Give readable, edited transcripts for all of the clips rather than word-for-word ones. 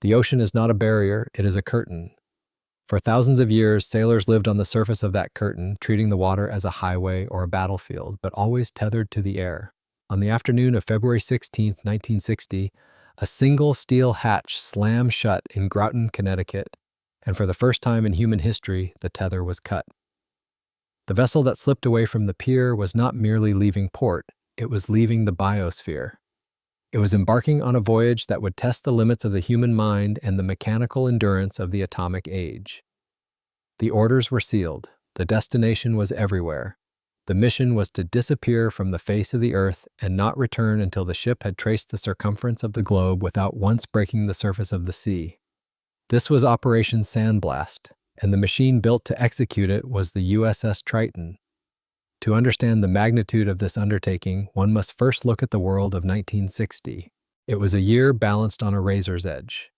The ocean is not a barrier, it is a curtain. For thousands of years, sailors lived on the surface of that curtain, treating the water as a highway or a battlefield, but always tethered to the air. On the afternoon of February 16, 1960, a single steel hatch slammed shut in Groton, Connecticut, and for the first time in human history, the tether was cut. The vessel that slipped away from the pier was not merely leaving port, it was leaving the biosphere. It was embarking on a voyage that would test the limits of the human mind and the mechanical endurance of the atomic age. The orders were sealed. The destination was everywhere. The mission was to disappear from the face of the earth and not return until the ship had traced the circumference of the globe without once breaking the surface of the sea. This was Operation Sandblast, and the machine built to execute it was the USS Triton. To understand the magnitude of this undertaking, one must first look at the world of 1960. It was a year balanced on a razor's edge.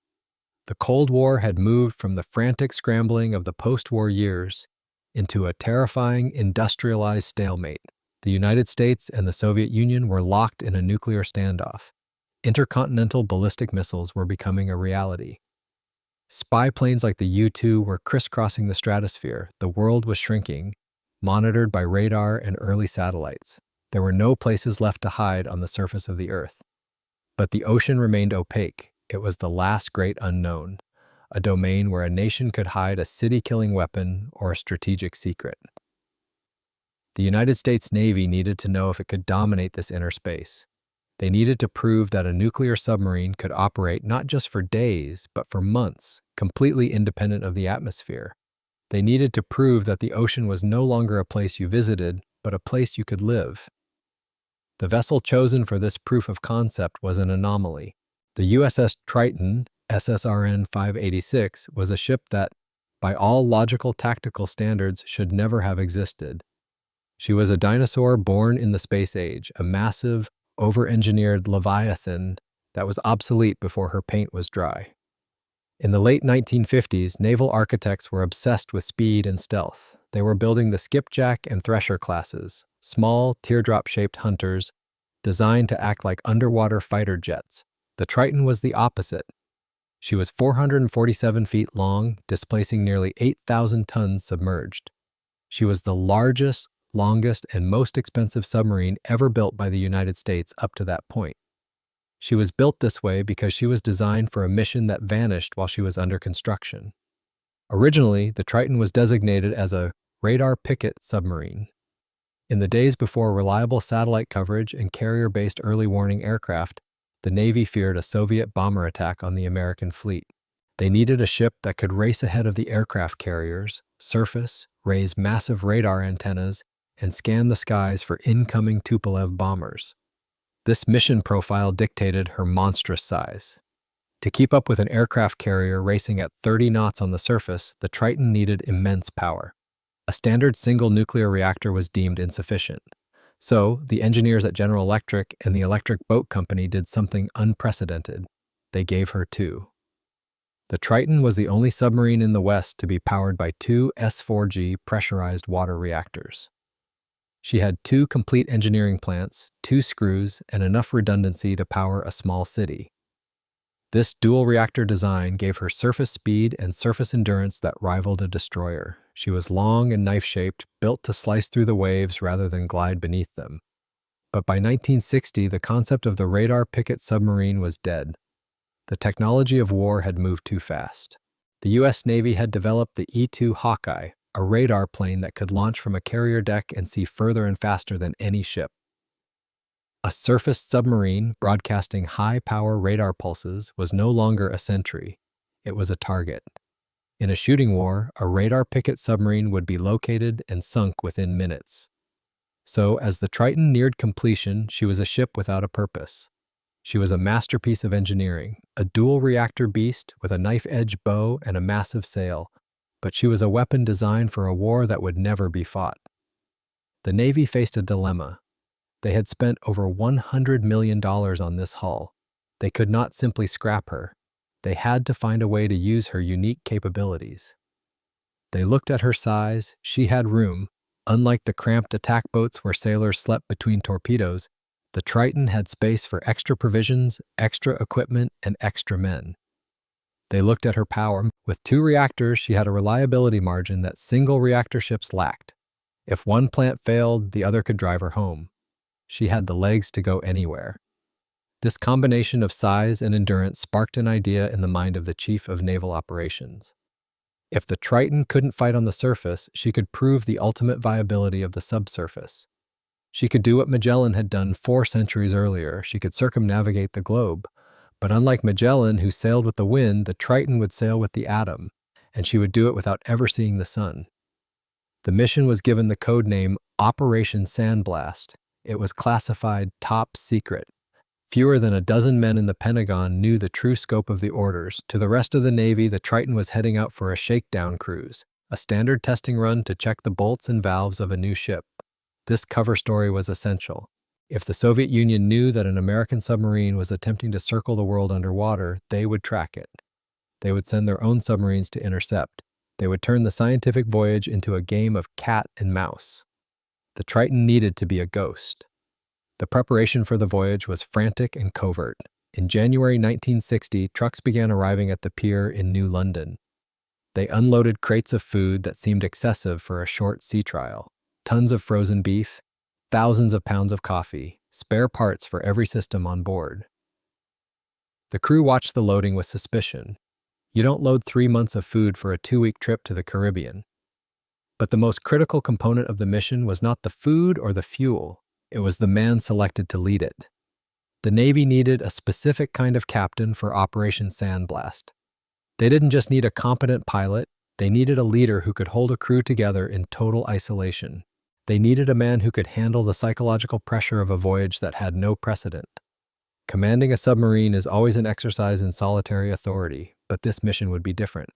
The Cold War had moved from the frantic scrambling of the post-war years into a terrifying industrialized stalemate. The United States and the Soviet Union were locked in a nuclear standoff. Intercontinental ballistic missiles were becoming a reality. Spy planes like the U-2 were crisscrossing the stratosphere. The world was shrinking, monitored by radar and early satellites. There were no places left to hide on the surface of the earth. But the ocean remained opaque. It was the last great unknown, a domain where a nation could hide a city-killing weapon or a strategic secret. The United States Navy needed to know if it could dominate this inner space. They needed to prove that a nuclear submarine could operate not just for days, but for months, completely independent of the atmosphere. They needed to prove that the ocean was no longer a place you visited, but a place you could live. The vessel chosen for this proof of concept was an anomaly. The USS Triton, SSRN 586, was a ship that, by all logical tactical standards, should never have existed. She was a dinosaur born in the space age, a massive, over-engineered leviathan that was obsolete before her paint was dry. In the late 1950s, naval architects were obsessed with speed and stealth. They were building the Skipjack and Thresher classes, small, teardrop-shaped hunters designed to act like underwater fighter jets. The Triton was the opposite. She was 447 feet long, displacing nearly 8,000 tons submerged. She was the largest, longest, and most expensive submarine ever built by the United States up to that point. She was built this way because she was designed for a mission that vanished while she was under construction. Originally, the Triton was designated as a radar picket submarine. In the days before reliable satellite coverage and carrier-based early warning aircraft, the Navy feared a Soviet bomber attack on the American fleet. They needed a ship that could race ahead of the aircraft carriers, surface, raise massive radar antennas, and scan the skies for incoming Tupolev bombers. This mission profile dictated her monstrous size. To keep up with an aircraft carrier racing at 30 knots on the surface, the Triton needed immense power. A standard single nuclear reactor was deemed insufficient. So, the engineers at General Electric and the Electric Boat Company did something unprecedented. They gave her two. The Triton was the only submarine in the West to be powered by two S4G pressurized water reactors. She had two complete engineering plants, two screws, and enough redundancy to power a small city. This dual-reactor design gave her surface speed and surface endurance that rivaled a destroyer. She was long and knife-shaped, built to slice through the waves rather than glide beneath them. But by 1960, the concept of the radar picket submarine was dead. The technology of war had moved too fast. The U.S. Navy had developed the E-2 Hawkeye, a radar plane that could launch from a carrier deck and see further and faster than any ship. A surfaced submarine broadcasting high-power radar pulses was no longer a sentry. It was a target. In a shooting war, a radar picket submarine would be located and sunk within minutes. So, as the Triton neared completion, she was a ship without a purpose. She was a masterpiece of engineering, a dual-reactor beast with a knife-edge bow and a massive sail, but she was a weapon designed for a war that would never be fought. The Navy faced a dilemma. They had spent over $100 million on this hull. They could not simply scrap her. They had to find a way to use her unique capabilities. They looked at her size. She had room. Unlike the cramped attack boats where sailors slept between torpedoes, the Triton had space for extra provisions, extra equipment, and extra men. They looked at her power. With 2 reactors, she had a reliability margin that single-reactor ships lacked. If one plant failed, the other could drive her home. She had the legs to go anywhere. This combination of size and endurance sparked an idea in the mind of the Chief of Naval Operations. If the Triton couldn't fight on the surface, she could prove the ultimate viability of the subsurface. She could do what Magellan had done 4 centuries earlier. She could circumnavigate the globe. But unlike Magellan, who sailed with the wind, the Triton would sail with the atom, and she would do it without ever seeing the sun. The mission was given the code name Operation Sandblast. It was classified top secret. Fewer than a dozen men in the Pentagon knew the true scope of the orders. To the rest of the Navy, the Triton was heading out for a shakedown cruise, a standard testing run to check the bolts and valves of a new ship. This cover story was essential. If the Soviet Union knew that an American submarine was attempting to circle the world underwater, they would track it. They would send their own submarines to intercept. They would turn the scientific voyage into a game of cat and mouse. The Triton needed to be a ghost. The preparation for the voyage was frantic and covert. In January 1960, trucks began arriving at the pier in New London. They unloaded crates of food that seemed excessive for a short sea trial. Tons of frozen beef, thousands of pounds of coffee, spare parts for every system on board. The crew watched the loading with suspicion. You don't load 3 months of food for a 2-week trip to the Caribbean. But the most critical component of the mission was not the food or the fuel. It was the man selected to lead it. The Navy needed a specific kind of captain for Operation Sandblast. They didn't just need a competent pilot, they needed a leader who could hold a crew together in total isolation. They needed a man who could handle the psychological pressure of a voyage that had no precedent. Commanding a submarine is always an exercise in solitary authority, but this mission would be different.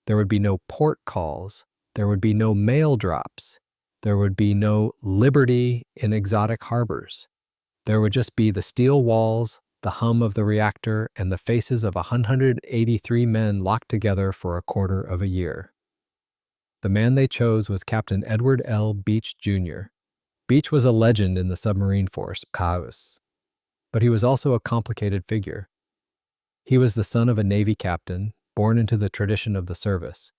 There would be no port calls. There would be no mail drops. There would be no liberty in exotic harbors. There would just be the steel walls, the hum of the reactor, and the faces of 183 men locked together for a quarter of a year. The man they chose was Captain Edward L. Beach, Jr. Beach was a legend in the submarine force, but he was also a complicated figure. He was the son of a Navy captain, born into the tradition of the service.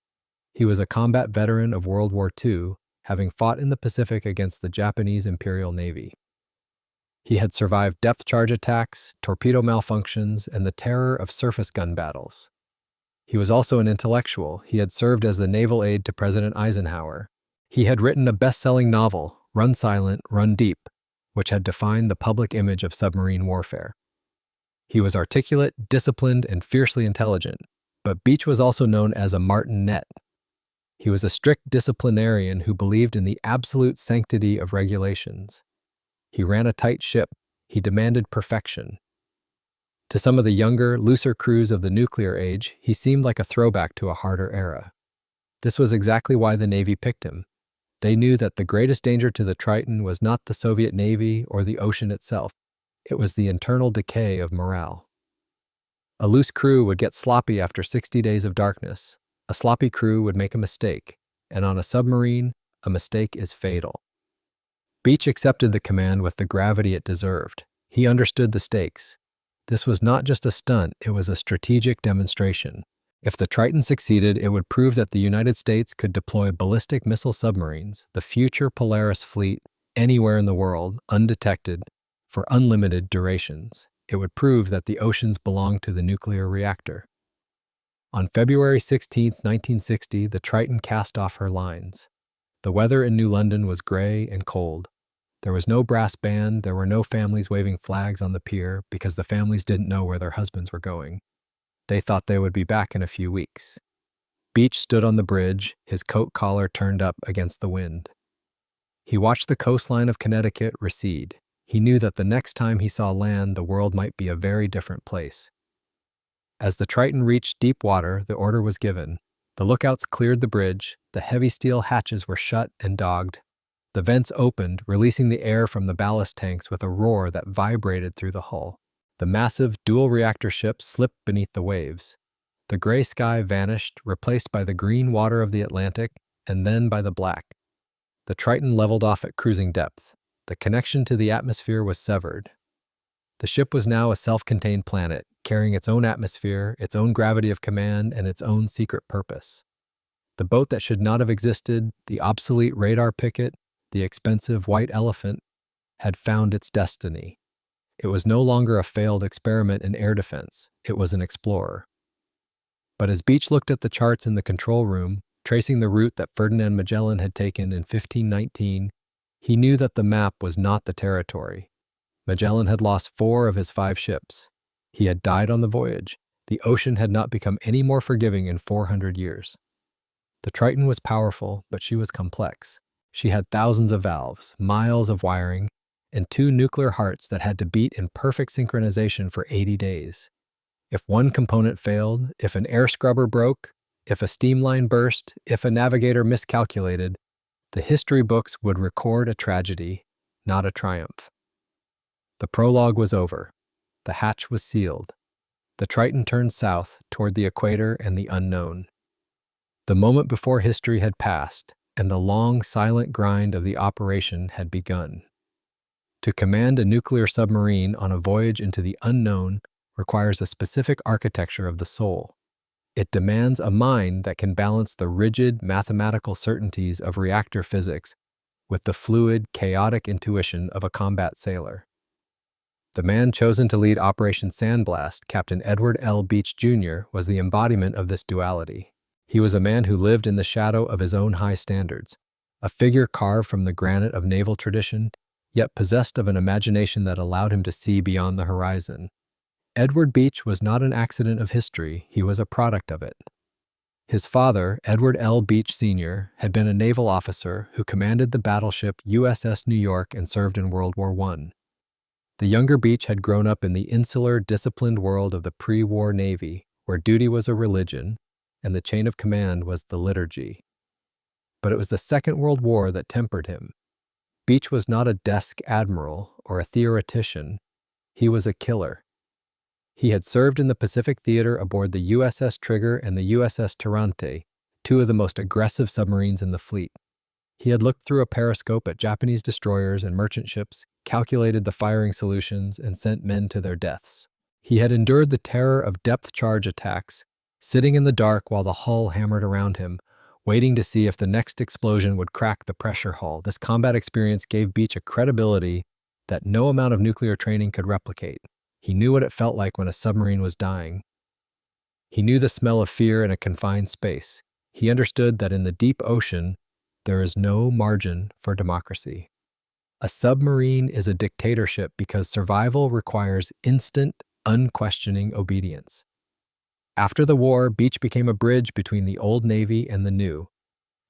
He was a combat veteran of World War II, having fought in the Pacific against the Japanese Imperial Navy. He had survived depth charge attacks, torpedo malfunctions, and the terror of surface gun battles. He was also an intellectual. He had served as the naval aide to President Eisenhower. He had written a best-selling novel, Run Silent, Run Deep, which had defined the public image of submarine warfare. He was articulate, disciplined, and fiercely intelligent, but Beach was also known as a martinet. He was a strict disciplinarian who believed in the absolute sanctity of regulations. He ran a tight ship. He demanded perfection. To some of the younger, looser crews of the nuclear age, he seemed like a throwback to a harder era. This was exactly why the Navy picked him. They knew that the greatest danger to the Triton was not the Soviet Navy or the ocean itself. It was the internal decay of morale. A loose crew would get sloppy after 60 days of darkness. A sloppy crew would make a mistake, and on a submarine, a mistake is fatal. Beach accepted the command with the gravity it deserved. He understood the stakes. This was not just a stunt, it was a strategic demonstration. If the Triton succeeded, it would prove that the United States could deploy ballistic missile submarines, the future Polaris fleet, anywhere in the world, undetected, for unlimited durations. It would prove that the oceans belonged to the nuclear reactor. On February 16, 1960, the Triton cast off her lines. The weather in New London was gray and cold. There was no brass band, there were no families waving flags on the pier because the families didn't know where their husbands were going. They thought they would be back in a few weeks. Beach stood on the bridge, his coat collar turned up against the wind. He watched the coastline of Connecticut recede. He knew that the next time he saw land, the world might be a very different place. As the Triton reached deep water, the order was given. The lookouts cleared the bridge, the heavy steel hatches were shut and dogged. The vents opened, releasing the air from the ballast tanks with a roar that vibrated through the hull. The massive dual-reactor ship slipped beneath the waves. The gray sky vanished, replaced by the green water of the Atlantic, and then by the black. The Triton leveled off at cruising depth. The connection to the atmosphere was severed. The ship was now a self-contained planet, carrying its own atmosphere, its own gravity of command, and its own secret purpose. The boat that should not have existed, the obsolete radar picket, the expensive white elephant, had found its destiny. It was no longer a failed experiment in air defense, it was an explorer. But as Beach looked at the charts in the control room, tracing the route that Ferdinand Magellan had taken in 1519, he knew that the map was not the territory. Magellan had lost 4 of his 5 ships. He had died on the voyage. The ocean had not become any more forgiving in 400 years. The Triton was powerful, but she was complex. She had thousands of valves, miles of wiring, and 2 nuclear hearts that had to beat in perfect synchronization for 80 days. If one component failed, if an air scrubber broke, if a steam line burst, if a navigator miscalculated, the history books would record a tragedy, not a triumph. The prologue was over. The hatch was sealed. The Triton turned south toward the equator and the unknown. The moment before history had passed, and the long, silent grind of the operation had begun. To command a nuclear submarine on a voyage into the unknown requires a specific architecture of the soul. It demands a mind that can balance the rigid, mathematical certainties of reactor physics with the fluid, chaotic intuition of a combat sailor. The man chosen to lead Operation Sandblast, Captain Edward L. Beach, Jr., was the embodiment of this duality. He was a man who lived in the shadow of his own high standards, a figure carved from the granite of naval tradition, yet possessed of an imagination that allowed him to see beyond the horizon. Edward Beach was not an accident of history, he was a product of it. His father, Edward L. Beach Sr., had been a naval officer who commanded the battleship USS New York and served in World War I. The younger Beach had grown up in the insular, disciplined world of the pre-war Navy, where duty was a religion and the chain of command was the liturgy. But it was the Second World War that tempered him. Beach was not a desk admiral or a theoretician. He was a killer. He had served in the Pacific Theater aboard the USS Trigger and the USS Triton, 2 of the most aggressive submarines in the fleet. He had looked through a periscope at Japanese destroyers and merchant ships, calculated the firing solutions, and sent men to their deaths. He had endured the terror of depth charge attacks, sitting in the dark while the hull hammered around him, waiting to see if the next explosion would crack the pressure hull. This combat experience gave Beach a credibility that no amount of nuclear training could replicate. He knew what it felt like when a submarine was dying. He knew the smell of fear in a confined space. He understood that in the deep ocean, there is no margin for democracy. A submarine is a dictatorship because survival requires instant, unquestioning obedience. After the war, Beach became a bridge between the old Navy and the new.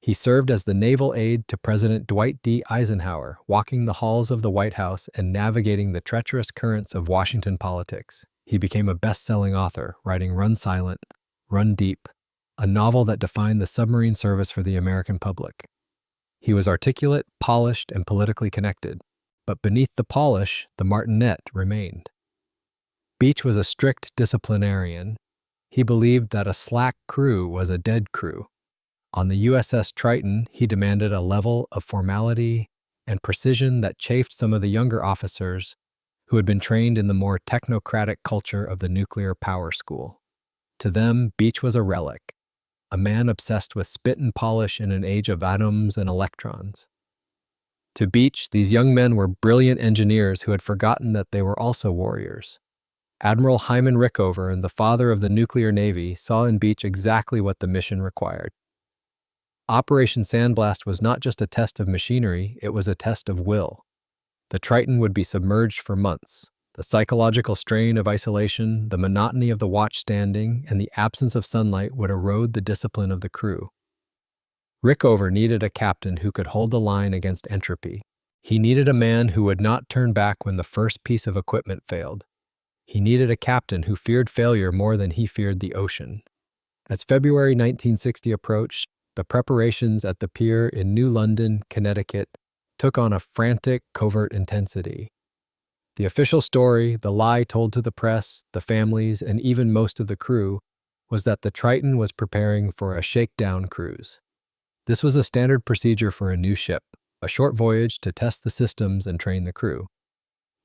He served as the naval aide to President Dwight D. Eisenhower, walking the halls of the White House and navigating the treacherous currents of Washington politics. He became a best-selling author, writing Run Silent, Run Deep, a novel that defined the submarine service for the American public. He was articulate, polished, and politically connected, but beneath the polish, the martinet remained. Beach was a strict disciplinarian. He believed that a slack crew was a dead crew. On the USS Triton, he demanded a level of formality and precision that chafed some of the younger officers who had been trained in the more technocratic culture of the nuclear power school. To them, Beach was a relic, a man obsessed with spit and polish in an age of atoms and electrons. To Beach, these young men were brilliant engineers who had forgotten that they were also warriors. Admiral Hyman Rickover, the father of the nuclear navy, saw in Beach exactly what the mission required. Operation Sandblast was not just a test of machinery, it was a test of will. The Triton would be submerged for months. The psychological strain of isolation, the monotony of the watch standing, and the absence of sunlight would erode the discipline of the crew. Rickover needed a captain who could hold the line against entropy. He needed a man who would not turn back when the first piece of equipment failed. He needed a captain who feared failure more than he feared the ocean. As February 1960 approached, the preparations at the pier in New London, Connecticut, took on a frantic, covert intensity. The official story, the lie told to the press, the families, and even most of the crew, was that the Triton was preparing for a shakedown cruise. This was a standard procedure for a new ship, a short voyage to test the systems and train the crew.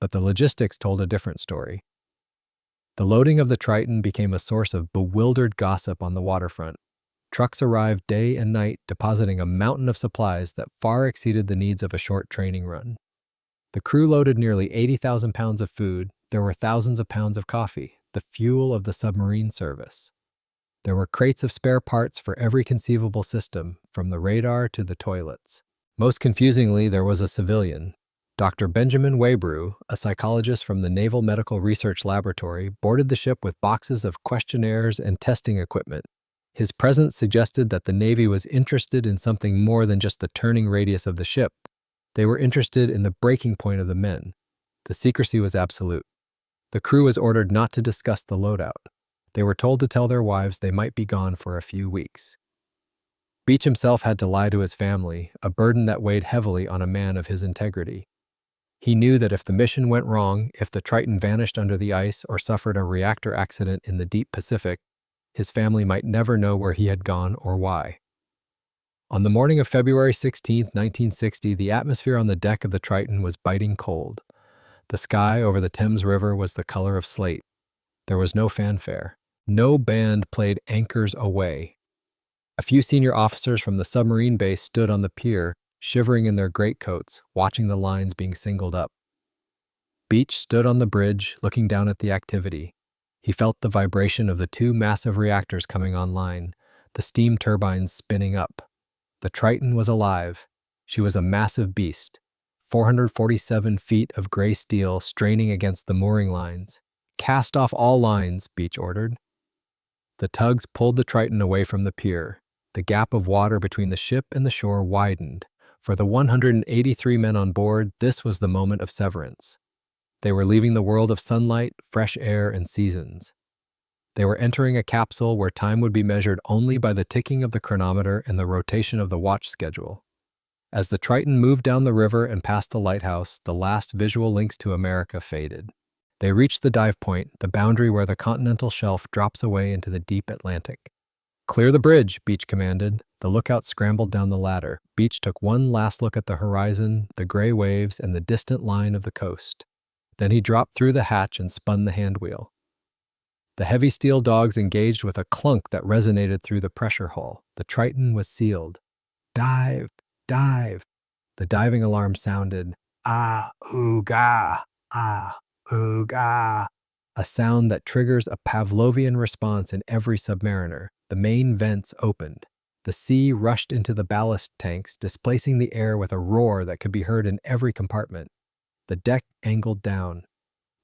But the logistics told a different story. The loading of the Triton became a source of bewildered gossip on the waterfront. Trucks arrived day and night, depositing a mountain of supplies that far exceeded the needs of a short training run. The crew loaded nearly 80,000 pounds of food. There were thousands of pounds of coffee, the fuel of the submarine service. There were crates of spare parts for every conceivable system, from the radar to the toilets. Most confusingly, there was a civilian. Dr. Benjamin Waybrew, a psychologist from the Naval Medical Research Laboratory, boarded the ship with boxes of questionnaires and testing equipment. His presence suggested that the Navy was interested in something more than just the turning radius of the ship. They were interested in the breaking point of the men. The secrecy was absolute. The crew was ordered not to discuss the loadout. They were told to tell their wives they might be gone for a few weeks. Beach himself had to lie to his family, a burden that weighed heavily on a man of his integrity. He knew that if the mission went wrong, if the Triton vanished under the ice or suffered a reactor accident in the deep Pacific, his family might never know where he had gone or why. On the morning of February 16, 1960, the atmosphere on the deck of the Triton was biting cold. The sky over the Thames River was the color of slate. There was no fanfare. No band played Anchors Aweigh. A few senior officers from the submarine base stood on the pier, shivering in their greatcoats, watching the lines being singled up. Beach stood on the bridge, looking down at the activity. He felt the vibration of the two massive reactors coming online, the steam turbines spinning up. The Triton was alive. She was a massive beast, 447 feet of gray steel straining against the mooring lines. "Cast off all lines," Beach ordered. The tugs pulled the Triton away from the pier. The gap of water between the ship and the shore widened. For the 183 men on board, this was the moment of severance. They were leaving the world of sunlight, fresh air, and seasons. They were entering a capsule where time would be measured only by the ticking of the chronometer and the rotation of the watch schedule. As the Triton moved down the river and past the lighthouse, the last visual links to America faded. They reached the dive point, the boundary where the continental shelf drops away into the deep Atlantic. "Clear the bridge," Beach commanded. The lookout scrambled down the ladder. Beach took one last look at the horizon, the gray waves, and the distant line of the coast. Then he dropped through the hatch and spun the handwheel. The heavy steel dogs engaged with a clunk that resonated through the pressure hull. The Triton was sealed. "Dive! Dive!" The diving alarm sounded. "Ah, ooga! Ah, ooga!" A sound that triggers a Pavlovian response in every submariner. The main vents opened. The sea rushed into the ballast tanks, displacing the air with a roar that could be heard in every compartment. The deck angled down.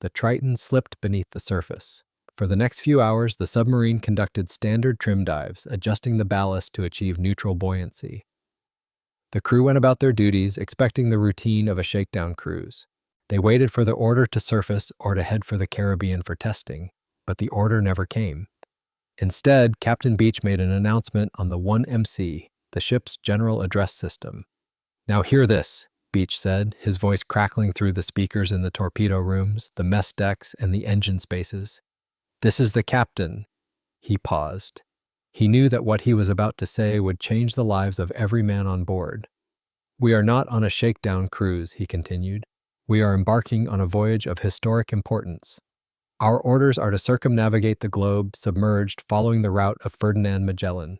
The Triton slipped beneath the surface. For the next few hours, the submarine conducted standard trim dives, adjusting the ballast to achieve neutral buoyancy. The crew went about their duties, expecting the routine of a shakedown cruise. They waited for the order to surface or to head for the Caribbean for testing, but the order never came. Instead, Captain Beach made an announcement on the 1MC, the ship's general address system. "Now hear this," Beach said, his voice crackling through the speakers in the torpedo rooms, the mess decks, and the engine spaces. "This is the captain." He paused. He knew that what he was about to say would change the lives of every man on board. "We are not on a shakedown cruise," he continued. "We are embarking on a voyage of historic importance. Our orders are to circumnavigate the globe, submerged, following the route of Ferdinand Magellan."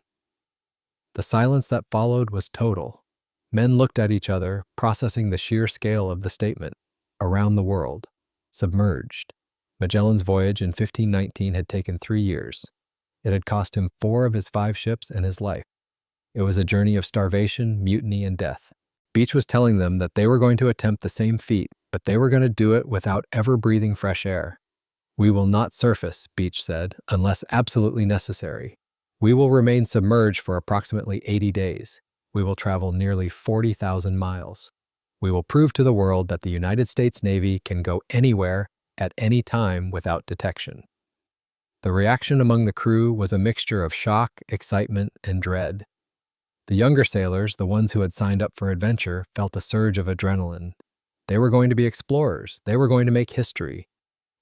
The silence that followed was total. Men looked at each other, processing the sheer scale of the statement. Around the world. Submerged. Magellan's voyage in 1519 had taken 3 years. It had cost him 4 of his 5 ships and his life. It was a journey of starvation, mutiny, and death. Beach was telling them that they were going to attempt the same feat, but they were going to do it without ever breathing fresh air. "We will not surface," Beach said, "unless absolutely necessary. We will remain submerged for approximately 80 days. We will travel nearly 40,000 miles. We will prove to the world that the United States Navy can go anywhere, at any time, without detection." The reaction among the crew was a mixture of shock, excitement, and dread. The younger sailors, the ones who had signed up for adventure, felt a surge of adrenaline. They were going to be explorers. They were going to make history.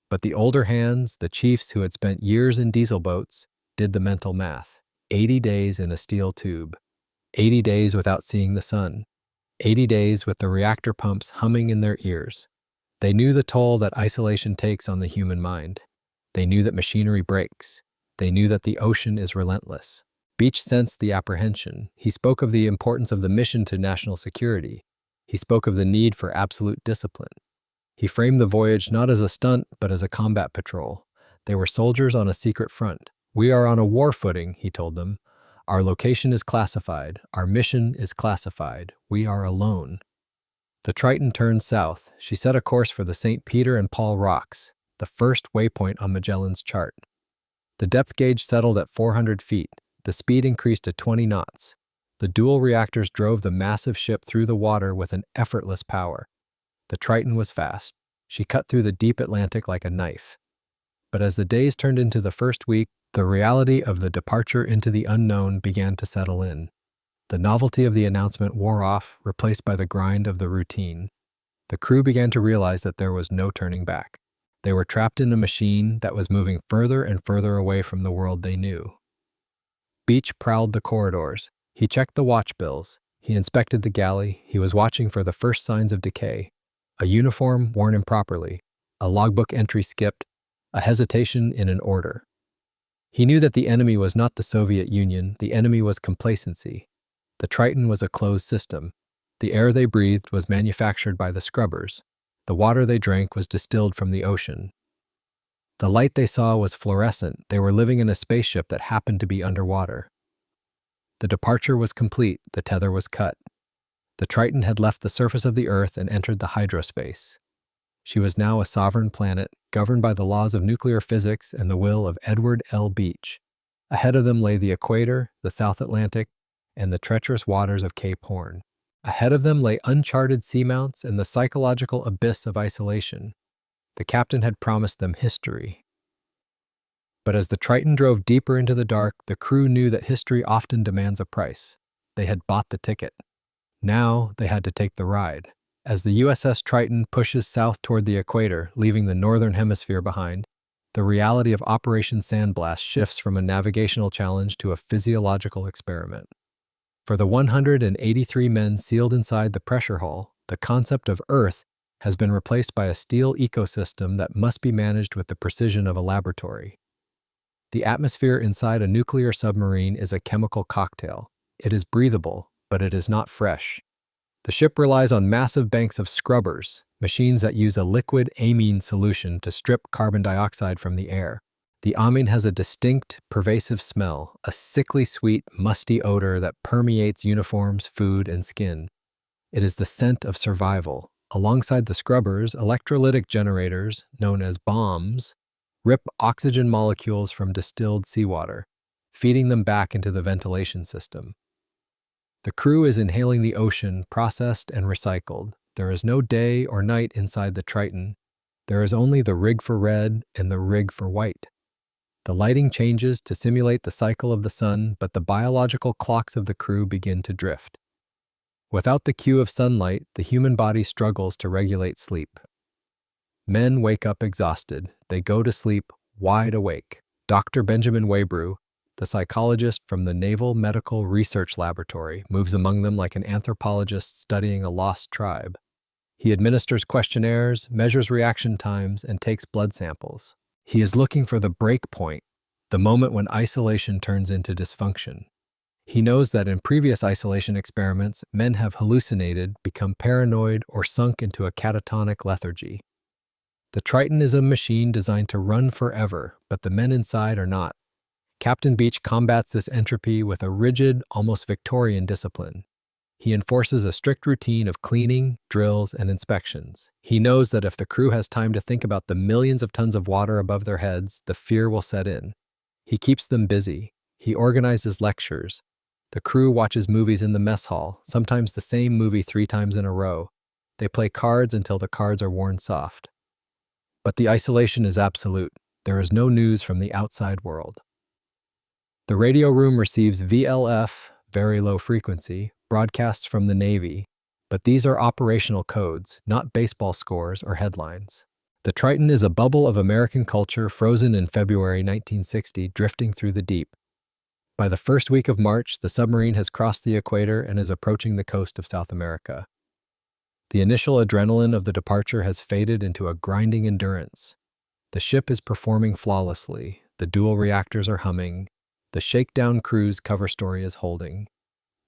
But the older hands, the chiefs who had spent years in diesel boats, did the mental math. 80 days in a steel tube. 80 days without seeing the sun. 80 days with the reactor pumps humming in their ears. They knew the toll that isolation takes on the human mind. They knew that machinery breaks. They knew that the ocean is relentless. Beach sensed the apprehension. He spoke of the importance of the mission to national security. He spoke of the need for absolute discipline. He framed the voyage not as a stunt, but as a combat patrol. They were soldiers on a secret front. "We are on a war footing," he told them. "Our location is classified. Our mission is classified. We are alone." The Triton turned south. She set a course for the St. Peter and Paul Rocks, the first waypoint on Magellan's chart. The depth gauge settled at 400 feet. The speed increased to 20 knots. The dual reactors drove the massive ship through the water with an effortless power. The Triton was fast. She cut through the deep Atlantic like a knife. But as the days turned into the first week, the reality of the departure into the unknown began to settle in. The novelty of the announcement wore off, replaced by the grind of the routine. The crew began to realize that there was no turning back. They were trapped in a machine that was moving further and further away from the world they knew. Beach prowled the corridors. He checked the watch bills. He inspected the galley. He was watching for the first signs of decay. A uniform worn improperly, a logbook entry skipped, a hesitation in an order. He knew that the enemy was not the Soviet Union. The enemy was complacency. The Triton was a closed system. The air they breathed was manufactured by the scrubbers. The water they drank was distilled from the ocean. The light they saw was fluorescent. They were living in a spaceship that happened to be underwater. The departure was complete. The tether was cut. The Triton had left the surface of the Earth and entered the hydrospace. She was now a sovereign planet, governed by the laws of nuclear physics and the will of Edward L. Beach. Ahead of them lay the equator, the South Atlantic, and the treacherous waters of Cape Horn. Ahead of them lay uncharted seamounts and the psychological abyss of isolation. The captain had promised them history. But as the Triton drove deeper into the dark, the crew knew that history often demands a price. They had bought the ticket. Now they had to take the ride. As the USS Triton pushes south toward the equator, leaving the northern hemisphere behind, the reality of Operation Sandblast shifts from a navigational challenge to a physiological experiment. For the 183 men sealed inside the pressure hull, the concept of Earth has been replaced by a steel ecosystem that must be managed with the precision of a laboratory. The atmosphere inside a nuclear submarine is a chemical cocktail. It is breathable, but it is not fresh. The ship relies on massive banks of scrubbers, machines that use a liquid amine solution to strip carbon dioxide from the air. The amine has a distinct, pervasive smell, a sickly sweet, musty odor that permeates uniforms, food, and skin. It is the scent of survival. Alongside the scrubbers, electrolytic generators, known as bombs, rip oxygen molecules from distilled seawater, feeding them back into the ventilation system. The crew is inhaling the ocean, processed and recycled. There is no day or night inside the Triton. There is only the rig for red and the rig for white. The lighting changes to simulate the cycle of the sun, but the biological clocks of the crew begin to drift. Without the cue of sunlight, the human body struggles to regulate sleep. Men wake up exhausted. They go to sleep wide awake. Dr. Benjamin Waybrew, the psychologist from the Naval Medical Research Laboratory, moves among them like an anthropologist studying a lost tribe. He administers questionnaires, measures reaction times, and takes blood samples. He is looking for the break point, the moment when isolation turns into dysfunction. He knows that in previous isolation experiments, men have hallucinated, become paranoid, or sunk into a catatonic lethargy. The Triton is a machine designed to run forever, but the men inside are not. Captain Beach combats this entropy with a rigid, almost Victorian discipline. He enforces a strict routine of cleaning, drills, and inspections. He knows that if the crew has time to think about the millions of tons of water above their heads, the fear will set in. He keeps them busy. He organizes lectures. The crew watches movies in the mess hall, sometimes the same movie 3 times in a row. They play cards until the cards are worn soft. But the isolation is absolute. There is no news from the outside world. The radio room receives VLF, very low frequency, broadcasts from the Navy, but these are operational codes, not baseball scores or headlines. The Triton is a bubble of American culture frozen in February 1960, drifting through the deep. By the first week of March, the submarine has crossed the equator and is approaching the coast of South America. The initial adrenaline of the departure has faded into a grinding endurance. The ship is performing flawlessly. The dual reactors are humming. The shakedown cruise cover story is holding.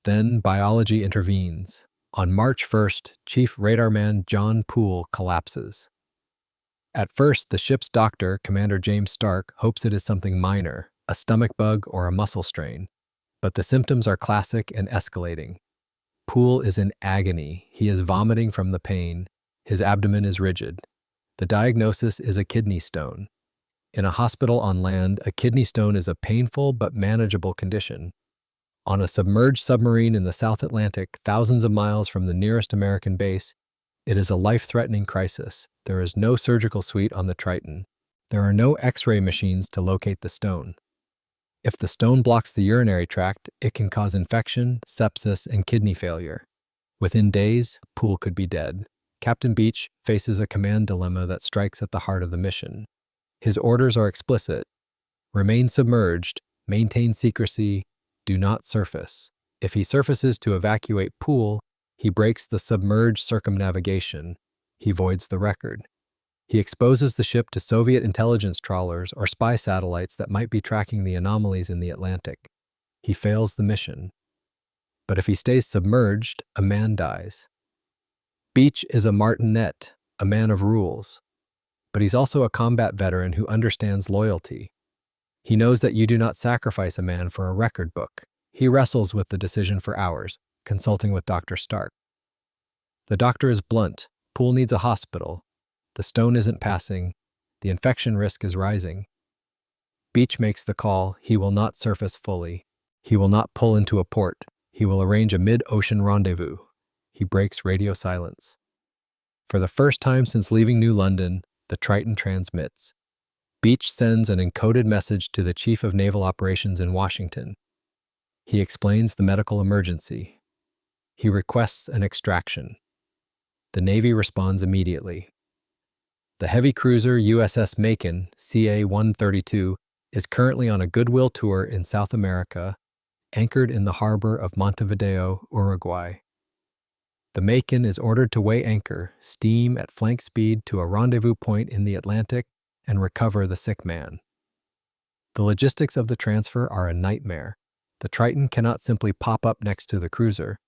Then biology intervenes. On March 1st, Chief Radarman John Poole collapses. At first, the ship's doctor, Commander James Stark, hopes it is something minor, a stomach bug or a muscle strain. But the symptoms are classic and escalating. Poole is in agony. He is vomiting from the pain. His abdomen is rigid. The diagnosis is a kidney stone. In a hospital on land, a kidney stone is a painful but manageable condition. On a submerged submarine in the South Atlantic, thousands of miles from the nearest American base, it is a life-threatening crisis. There is no surgical suite on the Triton. There are no X-ray machines to locate the stone. If the stone blocks the urinary tract, it can cause infection, sepsis, and kidney failure. Within days, Poole could be dead. Captain Beach faces a command dilemma that strikes at the heart of the mission. His orders are explicit. Remain submerged, maintain secrecy, do not surface. If he surfaces to evacuate Poole, he breaks the submerged circumnavigation. He voids the record. He exposes the ship to Soviet intelligence trawlers or spy satellites that might be tracking the anomalies in the Atlantic. He fails the mission. But if he stays submerged, a man dies. Beach is a martinet, a man of rules. But he's also a combat veteran who understands loyalty. He knows that you do not sacrifice a man for a record book. He wrestles with the decision for hours, consulting with Dr. Stark. The doctor is blunt. Poole needs a hospital. The stone isn't passing. The infection risk is rising. Beach makes the call. He will not surface fully. He will not pull into a port. He will arrange a mid-ocean rendezvous. He breaks radio silence. For the first time since leaving New London, the Triton transmits. Beach sends an encoded message to the Chief of Naval Operations in Washington. He explains the medical emergency. He requests an extraction. The Navy responds immediately. The heavy cruiser USS Magellan, CA-132, is currently on a goodwill tour in South America, anchored in the harbor of Montevideo, Uruguay. The Magellan is ordered to weigh anchor, steam at flank speed to a rendezvous point in the Atlantic, and recover the sick man. The logistics of the transfer are a nightmare. The Triton cannot simply pop up next to the cruiser.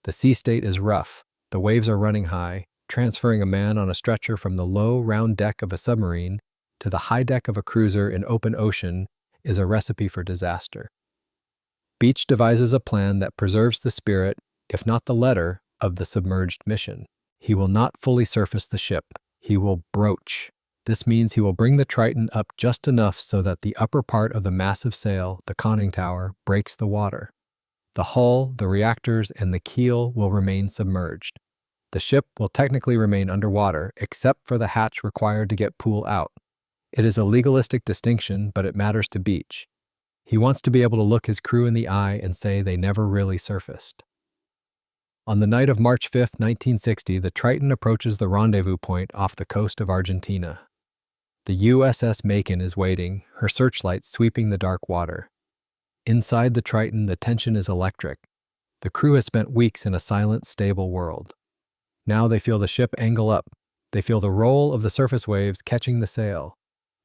The sea state is rough. The waves are running high. Transferring a man on a stretcher from the low, round deck of a submarine to the high deck of a cruiser in open ocean is a recipe for disaster. Beach devises a plan that preserves the spirit, if not the letter, of the submerged mission. He will not fully surface the ship. He will broach. This means he will bring the Triton up just enough so that the upper part of the massive sail, the conning tower, breaks the water. The hull, the reactors, and the keel will remain submerged. The ship will technically remain underwater, except for the hatch required to get Poole out. It is a legalistic distinction, but it matters to Beach. He wants to be able to look his crew in the eye and say they never really surfaced. On the night of March 5, 1960, the Triton approaches the rendezvous point off the coast of Argentina. The USS Magellan is waiting, her searchlights sweeping the dark water. Inside the Triton, the tension is electric. The crew has spent weeks in a silent, stable world. Now they feel the ship angle up. They feel the roll of the surface waves catching the sail.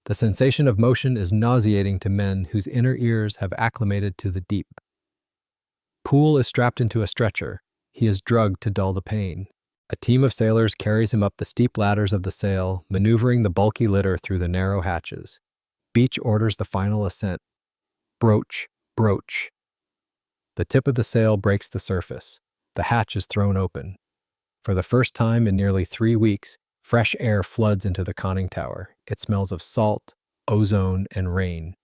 The sensation of motion is nauseating to men whose inner ears have acclimated to the deep. Poole is strapped into a stretcher. He is drugged to dull the pain. A team of sailors carries him up the steep ladders of the sail, maneuvering the bulky litter through the narrow hatches. Beach orders the final ascent. Broach, broach. The tip of the sail breaks the surface. The hatch is thrown open. For the first time in nearly 3 weeks, fresh air floods into the conning tower. It smells of salt, ozone, and rain.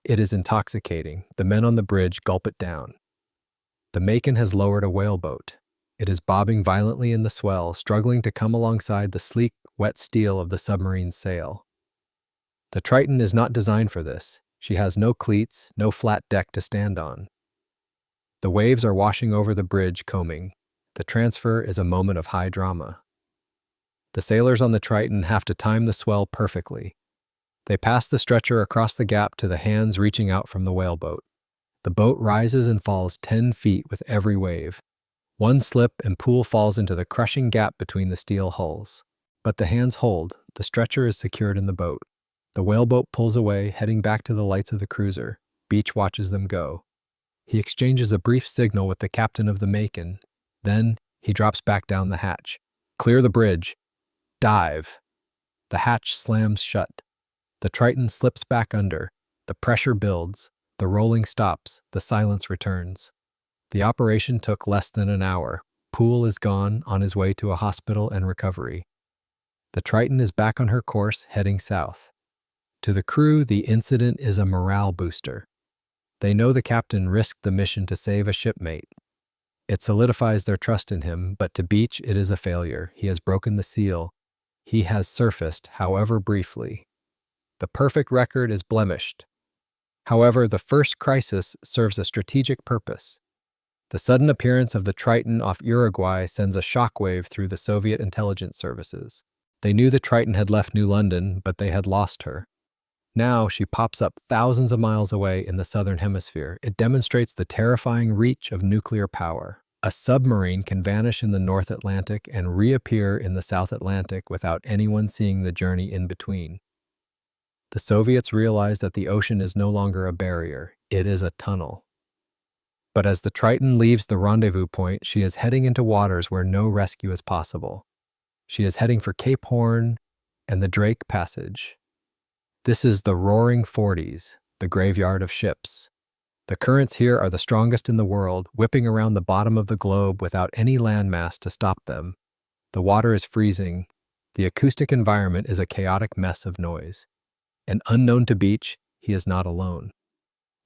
It is intoxicating. The men on the bridge gulp it down. The Magellan has lowered a whaleboat. It is bobbing violently in the swell, struggling to come alongside the sleek, wet steel of the submarine's sail. The Triton is not designed for this. She has no cleats, no flat deck to stand on. The waves are washing over the bridge, combing. The transfer is a moment of high drama. The sailors on the Triton have to time the swell perfectly. They pass the stretcher across the gap to the hands reaching out from the whaleboat. The boat rises and falls 10 feet with every wave. One slip and Poole falls into the crushing gap between the steel hulls. But the hands hold. The stretcher is secured in the boat. The whaleboat pulls away, heading back to the lights of the cruiser. Beach watches them go. He exchanges a brief signal with the captain of the Macon. Then he drops back down the hatch. Clear the bridge. Dive. The hatch slams shut. The Triton slips back under. The pressure builds. The rolling stops. The silence returns. The operation took less than an hour. Poole is gone, on his way to a hospital and recovery. The Triton is back on her course, heading south. To the crew, the incident is a morale booster. They know the captain risked the mission to save a shipmate. It solidifies their trust in him, but to Beach it is a failure. He has broken the seal. He has surfaced, however briefly. The perfect record is blemished. However, the first crisis serves a strategic purpose. The sudden appearance of the Triton off Uruguay sends a shockwave through the Soviet intelligence services. They knew the Triton had left New London, but they had lost her. Now she pops up thousands of miles away in the southern hemisphere. It demonstrates the terrifying reach of nuclear power. A submarine can vanish in the North Atlantic and reappear in the South Atlantic without anyone seeing the journey in between. The Soviets realize that the ocean is no longer a barrier, it is a tunnel. But as the Triton leaves the rendezvous point, she is heading into waters where no rescue is possible. She is heading for Cape Horn and the Drake Passage. This is the Roaring Forties, the graveyard of ships. The currents here are the strongest in the world, whipping around the bottom of the globe without any landmass to stop them. The water is freezing. The acoustic environment is a chaotic mess of noise. And unknown to Beach, he is not alone.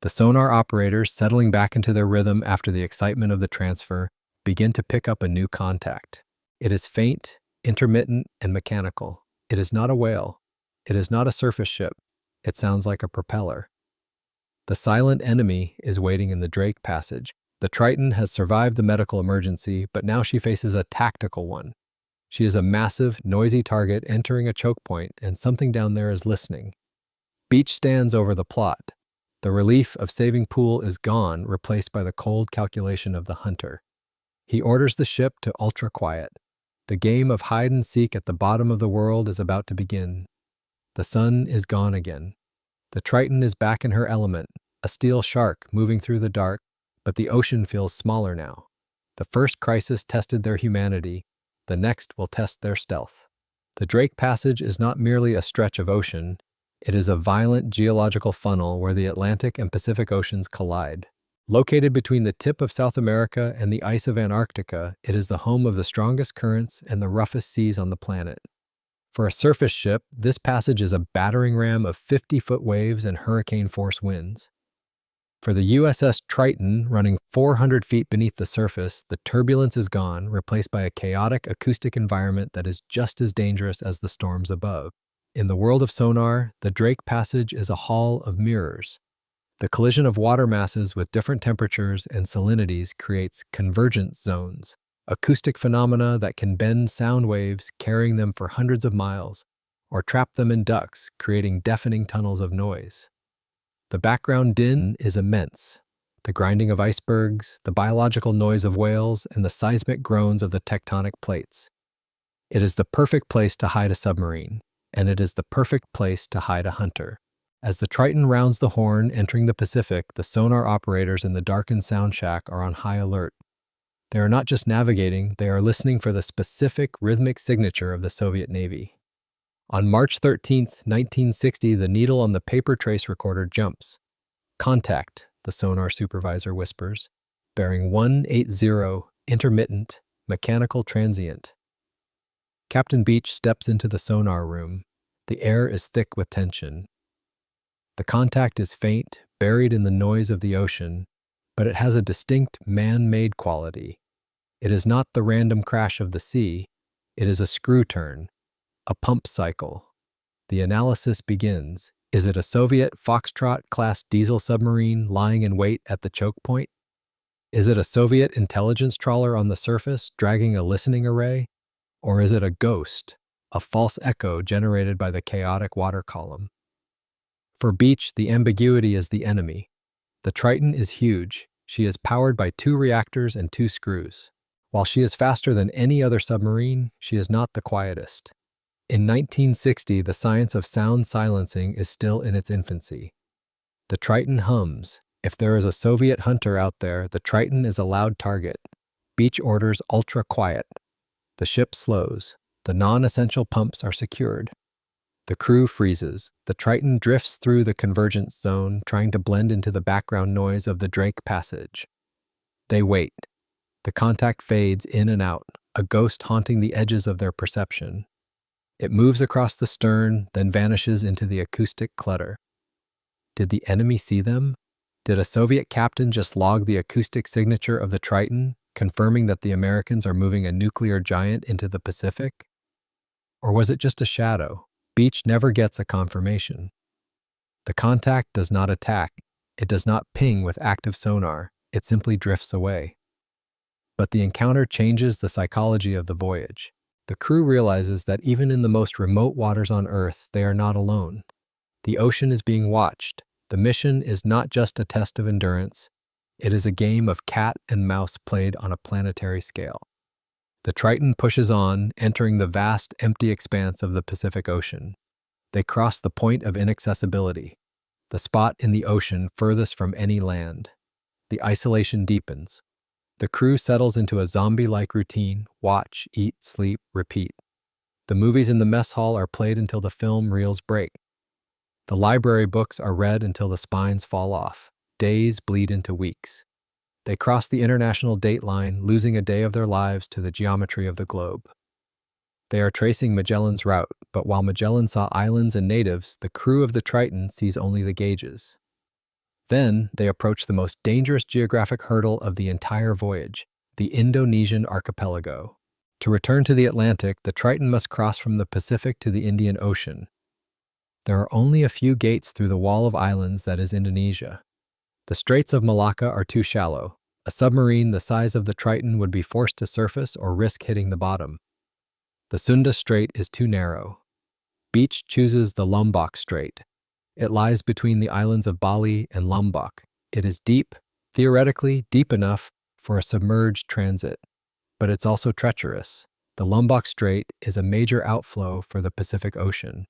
The sonar operators, settling back into their rhythm after the excitement of the transfer, begin to pick up a new contact. It is faint, intermittent, and mechanical. It is not a whale. It is not a surface ship. It sounds like a propeller. The silent enemy is waiting in the Drake Passage. The Triton has survived the medical emergency, but now she faces a tactical one. She is a massive, noisy target entering a choke point, and something down there is listening. Beach stands over the plot. The relief of saving Poole is gone, replaced by the cold calculation of the hunter. He orders the ship to ultra-quiet. The game of hide-and-seek at the bottom of the world is about to begin. The sun is gone again. The Triton is back in her element, a steel shark moving through the dark, but the ocean feels smaller now. The first crisis tested their humanity. The next will test their stealth. The Drake Passage is not merely a stretch of ocean. It is a violent geological funnel where the Atlantic and Pacific Oceans collide. Located between the tip of South America and the ice of Antarctica, it is the home of the strongest currents and the roughest seas on the planet. For a surface ship, this passage is a battering ram of 50-foot waves and hurricane-force winds. For the USS Triton, running 400 feet beneath the surface, the turbulence is gone, replaced by a chaotic acoustic environment that is just as dangerous as the storms above. In the world of sonar, the Drake Passage is a hall of mirrors. The collision of water masses with different temperatures and salinities creates convergence zones, acoustic phenomena that can bend sound waves, carrying them for hundreds of miles, or trap them in ducts, creating deafening tunnels of noise. The background din is immense. The grinding of icebergs, the biological noise of whales, and the seismic groans of the tectonic plates. It is the perfect place to hide a submarine, and it is the perfect place to hide a hunter. As the Triton rounds the horn entering the Pacific, the sonar operators in the darkened sound shack are on high alert. They are not just navigating, they are listening for the specific rhythmic signature of the Soviet Navy. On March 13, 1960, the needle on the paper trace recorder jumps. Contact, the sonar supervisor whispers. Bearing 180, intermittent, mechanical transient. Captain Beach steps into the sonar room. The air is thick with tension. The contact is faint, buried in the noise of the ocean, but it has a distinct man-made quality. It is not the random crash of the sea. It is a screw turn, a pump cycle. The analysis begins. Is it a Soviet Foxtrot-class diesel submarine lying in wait at the choke point? Is it a Soviet intelligence trawler on the surface dragging a listening array? Or is it a ghost, a false echo generated by the chaotic water column? For Beach, the ambiguity is the enemy. The Triton is huge. She is powered by 2 reactors and 2 screws. While she is faster than any other submarine, she is not the quietest. In 1960, the science of sound silencing is still in its infancy. The Triton hums. If there is a Soviet hunter out there, the Triton is a loud target. Beach orders ultra quiet. The ship slows. The non-essential pumps are secured. The crew freezes. The Triton drifts through the convergence zone, trying to blend into the background noise of the Drake Passage. They wait. The contact fades in and out, a ghost haunting the edges of their perception. It moves across the stern, then vanishes into the acoustic clutter. Did the enemy see them? Did a Soviet captain just log the acoustic signature of the Triton, confirming that the Americans are moving a nuclear giant into the Pacific? Or was it just a shadow? Beach never gets a confirmation. The contact does not attack. It does not ping with active sonar. It simply drifts away. But the encounter changes the psychology of the voyage. The crew realizes that even in the most remote waters on Earth, they are not alone. The ocean is being watched. The mission is not just a test of endurance. It is a game of cat and mouse played on a planetary scale. The Triton pushes on, entering the vast, empty expanse of the Pacific Ocean. They cross the point of inaccessibility, the spot in the ocean furthest from any land. The isolation deepens. The crew settles into a zombie-like routine: watch, eat, sleep, repeat. The movies in the mess hall are played until the film reels break. The library books are read until the spines fall off. Days bleed into weeks. They cross the international date line, losing a day of their lives to the geometry of the globe. They are tracing Magellan's route, but while Magellan saw islands and natives, the crew of the Triton sees only the gauges. Then they approach the most dangerous geographic hurdle of the entire voyage, the Indonesian archipelago. To return to the Atlantic, the Triton must cross from the Pacific to the Indian Ocean. There are only a few gates through the wall of islands that is Indonesia. The Straits of Malacca are too shallow. A submarine the size of the Triton would be forced to surface or risk hitting the bottom. The Sunda Strait is too narrow. Beach chooses the Lombok Strait. It lies between the islands of Bali and Lombok. It is deep, theoretically deep enough for a submerged transit, but it's also treacherous. The Lombok Strait is a major outflow for the Pacific Ocean.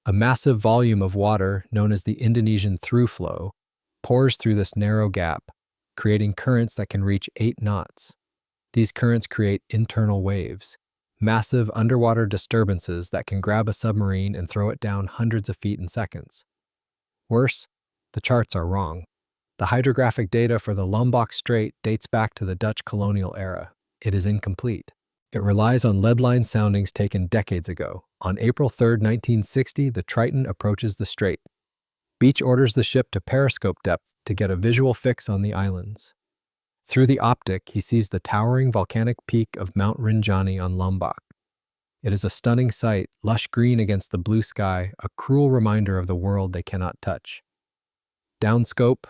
A massive volume of water, known as the Indonesian through-flow, pours through this narrow gap, creating currents that can reach 8 knots. These currents create internal waves, massive underwater disturbances that can grab a submarine and throw it down hundreds of feet in seconds. Worse, the charts are wrong. The hydrographic data for the Lombok Strait dates back to the Dutch colonial era. It is incomplete. It relies on lead-line soundings taken decades ago. On April 3, 1960, the Triton approaches the strait. Beach orders the ship to periscope depth to get a visual fix on the islands. Through the optic, he sees the towering volcanic peak of Mount Rinjani on Lombok. It is a stunning sight, lush green against the blue sky, a cruel reminder of the world they cannot touch. Downscope,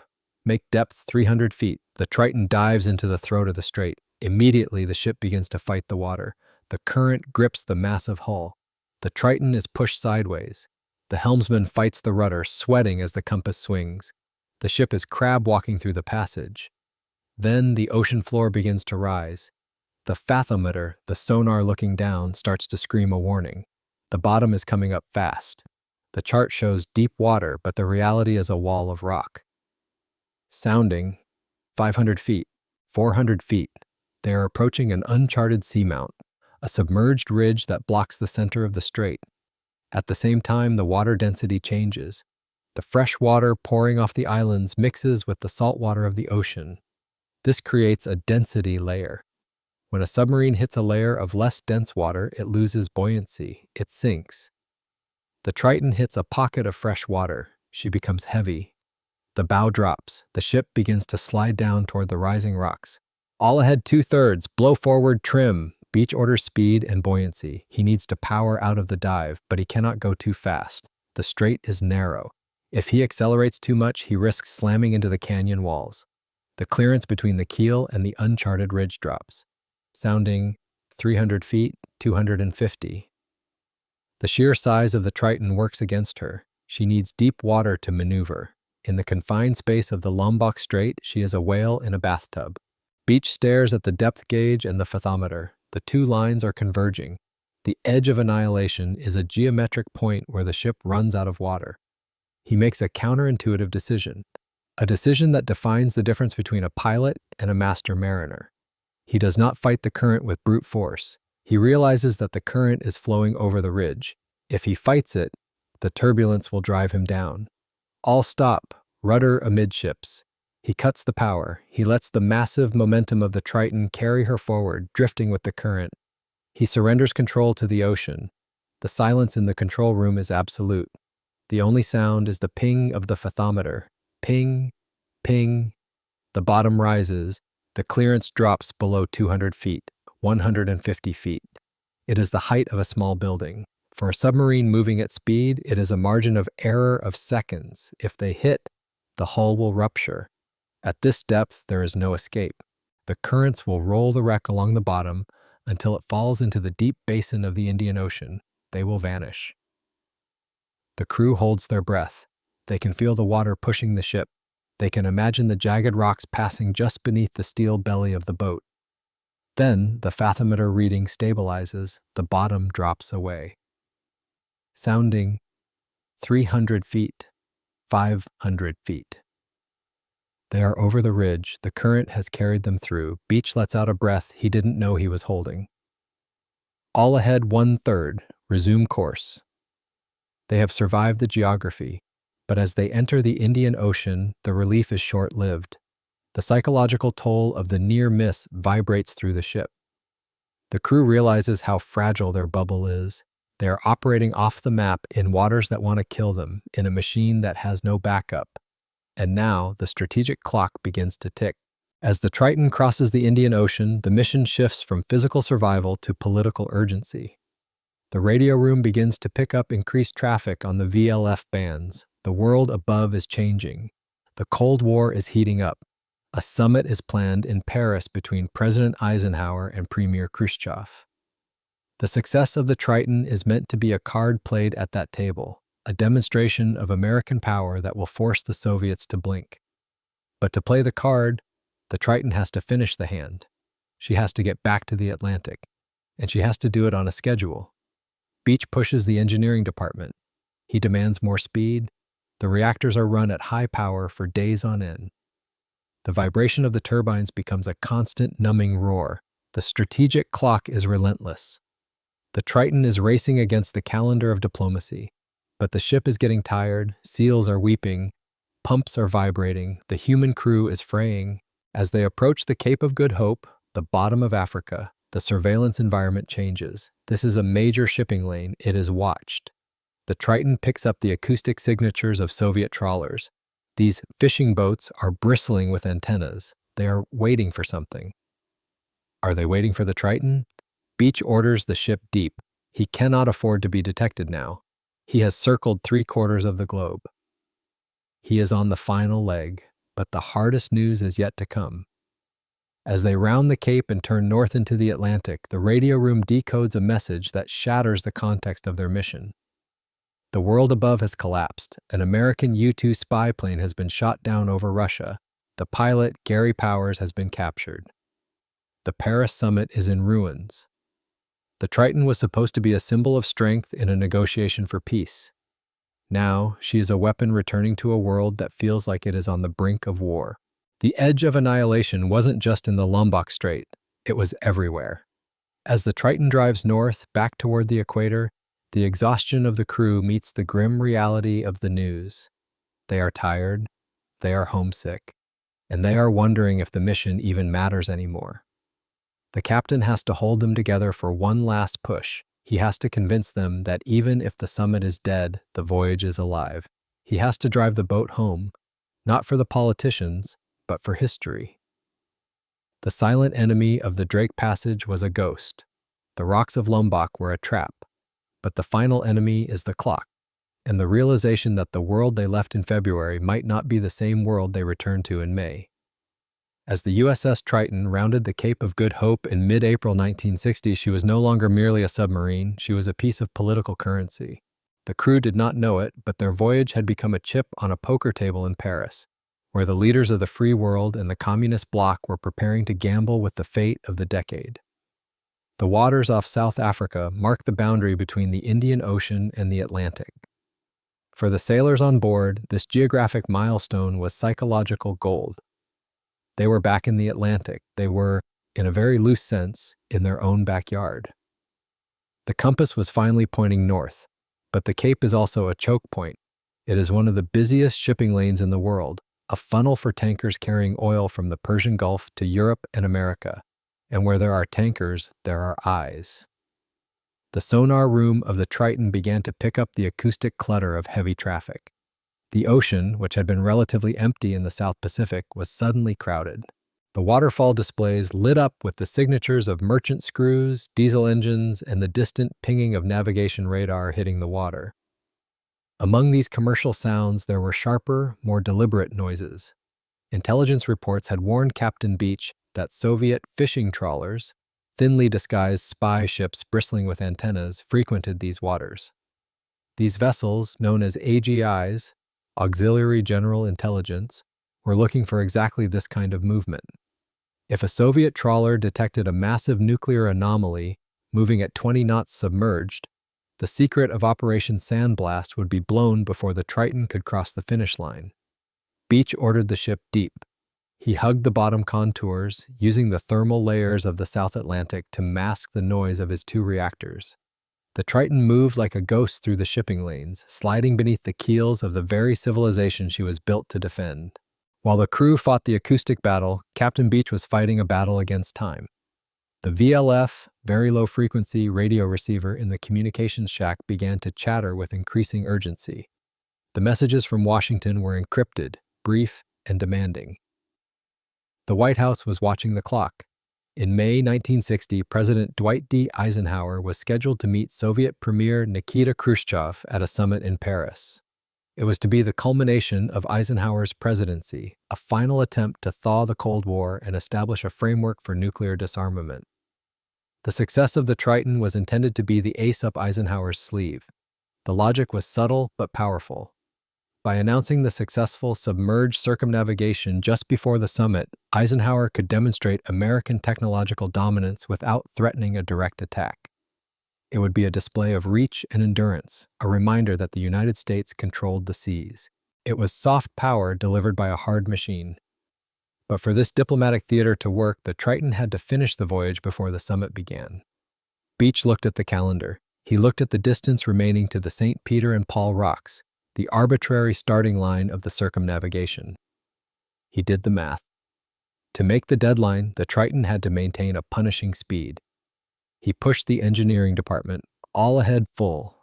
make depth 300 feet. The Triton dives into the throat of the strait. Immediately, the ship begins to fight the water. The current grips the massive hull. The Triton is pushed sideways. The helmsman fights the rudder, sweating as the compass swings. The ship is crab walking through the passage. Then the ocean floor begins to rise. The fathometer, the sonar looking down, starts to scream a warning. The bottom is coming up fast. The chart shows deep water, but the reality is a wall of rock. Sounding, 500 feet, 400 feet. They are approaching an uncharted seamount, a submerged ridge that blocks the center of the strait. At the same time, the water density changes. The fresh water pouring off the islands mixes with the salt water of the ocean. This creates a density layer. When a submarine hits a layer of less dense water, it loses buoyancy. It sinks. The Triton hits a pocket of fresh water. She becomes heavy. The bow drops. The ship begins to slide down toward the rising rocks. All ahead 2/3, blow forward, trim. Beach orders speed and buoyancy. He needs to power out of the dive, but he cannot go too fast. The strait is narrow. If he accelerates too much, he risks slamming into the canyon walls. The clearance between the keel and the uncharted ridge drops. Sounding, 300 feet, 250. The sheer size of the Triton works against her. She needs deep water to maneuver. In the confined space of the Lombok Strait, she is a whale in a bathtub. Beach stares at the depth gauge and the fathometer. The two lines are converging. The edge of annihilation is a geometric point where the ship runs out of water. He makes a counterintuitive decision, a decision that defines the difference between a pilot and a master mariner. He does not fight the current with brute force. He realizes that the current is flowing over the ridge. If he fights it, the turbulence will drive him down. All stop, rudder amidships. He cuts the power. He lets the massive momentum of the Triton carry her forward, drifting with the current. He surrenders control to the ocean. The silence in the control room is absolute. The only sound is the ping of the fathometer. Ping, ping. The bottom rises. The clearance drops below 200 feet, 150 feet. It is the height of a small building. For a submarine moving at speed, it is a margin of error of seconds. If they hit, the hull will rupture. At this depth, there is no escape. The currents will roll the wreck along the bottom until it falls into the deep basin of the Indian Ocean. They will vanish. The crew holds their breath. They can feel the water pushing the ship. They can imagine the jagged rocks passing just beneath the steel belly of the boat. Then, the fathometer reading stabilizes. The bottom drops away. Sounding 300 feet, 500 feet. They are over the ridge. The current has carried them through. Beach lets out a breath he didn't know he was holding. All ahead 1/3. Resume course. They have survived the geography, but as they enter the Indian Ocean, the relief is short-lived. The psychological toll of the near miss vibrates through the ship. The crew realizes how fragile their bubble is. They are operating off the map in waters that want to kill them, in a machine that has no backup. And now, the strategic clock begins to tick. As the Triton crosses the Indian Ocean, the mission shifts from physical survival to political urgency. The radio room begins to pick up increased traffic on the VLF bands. The world above is changing. The Cold War is heating up. A summit is planned in Paris between President Eisenhower and Premier Khrushchev. The success of the Triton is meant to be a card played at that table, a demonstration of American power that will force the Soviets to blink. But to play the card, the Triton has to finish the hand. She has to get back to the Atlantic, and she has to do it on a schedule. Beach pushes the engineering department. He demands more speed. The reactors are run at high power for days on end. The vibration of the turbines becomes a constant numbing roar. The strategic clock is relentless. The Triton is racing against the calendar of diplomacy, but the ship is getting tired, seals are weeping, pumps are vibrating, the human crew is fraying. As they approach the Cape of Good Hope, the bottom of Africa, the surveillance environment changes. This is a major shipping lane. It is watched. The Triton picks up the acoustic signatures of Soviet trawlers. These fishing boats are bristling with antennas. They are waiting for something. Are they waiting for the Triton? Beach orders the ship deep. He cannot afford to be detected now. He has circled 3/4 of the globe. He is on the final leg, but the hardest news is yet to come. As they round the Cape and turn north into the Atlantic, the radio room decodes a message that shatters the context of their mission. The world above has collapsed. An American U-2 spy plane has been shot down over Russia. The pilot, Gary Powers, has been captured. The Paris summit is in ruins. The Triton was supposed to be a symbol of strength in a negotiation for peace. Now, she is a weapon returning to a world that feels like it is on the brink of war. The edge of annihilation wasn't just in the Lombok Strait, it was everywhere. As the Triton drives north, back toward the equator, the exhaustion of the crew meets the grim reality of the news. They are tired, they are homesick, and they are wondering if the mission even matters anymore. The captain has to hold them together for one last push. He has to convince them that even if the summit is dead, the voyage is alive. He has to drive the boat home, not for the politicians, but for history. The silent enemy of the Drake Passage was a ghost. The rocks of Lombok were a trap. But the final enemy is the clock, and the realization that the world they left in February might not be the same world they returned to in May. As the USS Triton rounded the Cape of Good Hope in mid-April 1960, she was no longer merely a submarine, she was a piece of political currency. The crew did not know it, but their voyage had become a chip on a poker table in Paris, where the leaders of the free world and the communist bloc were preparing to gamble with the fate of the decade. The waters off South Africa mark the boundary between the Indian Ocean and the Atlantic. For the sailors on board, this geographic milestone was psychological gold. They were back in the Atlantic. They were, in a very loose sense, in their own backyard. The compass was finally pointing north, but the Cape is also a choke point. It is one of the busiest shipping lanes in the world, a funnel for tankers carrying oil from the Persian Gulf to Europe and America. And where there are tankers, there are eyes. The sonar room of the Triton began to pick up the acoustic clutter of heavy traffic. The ocean, which had been relatively empty in the South Pacific, was suddenly crowded. The waterfall displays lit up with the signatures of merchant screws, diesel engines, and the distant pinging of navigation radar hitting the water. Among these commercial sounds, there were sharper, more deliberate noises. Intelligence reports had warned Captain Beach that Soviet fishing trawlers, thinly disguised spy ships bristling with antennas, frequented these waters. These vessels, known as AGIs, Auxiliary General Intelligence, were looking for exactly this kind of movement. If a Soviet trawler detected a massive nuclear anomaly moving at 20 knots submerged, the secret of Operation Sandblast would be blown before the Triton could cross the finish line. Beach ordered the ship deep. He hugged the bottom contours, using the thermal layers of the South Atlantic to mask the noise of his two reactors. The Triton moved like a ghost through the shipping lanes, sliding beneath the keels of the very civilization she was built to defend. While the crew fought the acoustic battle, Captain Beach was fighting a battle against time. The VLF, very low-frequency radio receiver in the communications shack began to chatter with increasing urgency. The messages from Washington were encrypted, brief, and demanding. The White House was watching the clock. In May 1960, President Dwight D. Eisenhower was scheduled to meet Soviet Premier Nikita Khrushchev at a summit in Paris. It was to be the culmination of Eisenhower's presidency, a final attempt to thaw the Cold War and establish a framework for nuclear disarmament. The success of the Triton was intended to be the ace up Eisenhower's sleeve. The logic was subtle but powerful. By announcing the successful submerged circumnavigation just before the summit, Eisenhower could demonstrate American technological dominance without threatening a direct attack. It would be a display of reach and endurance, a reminder that the United States controlled the seas. It was soft power delivered by a hard machine. But for this diplomatic theater to work, the Triton had to finish the voyage before the summit began. Beach looked at the calendar. He looked at the distance remaining to the St. Peter and Paul rocks, the arbitrary starting line of the circumnavigation. He did the math. To make the deadline, the Triton had to maintain a punishing speed. He pushed the engineering department, all ahead full.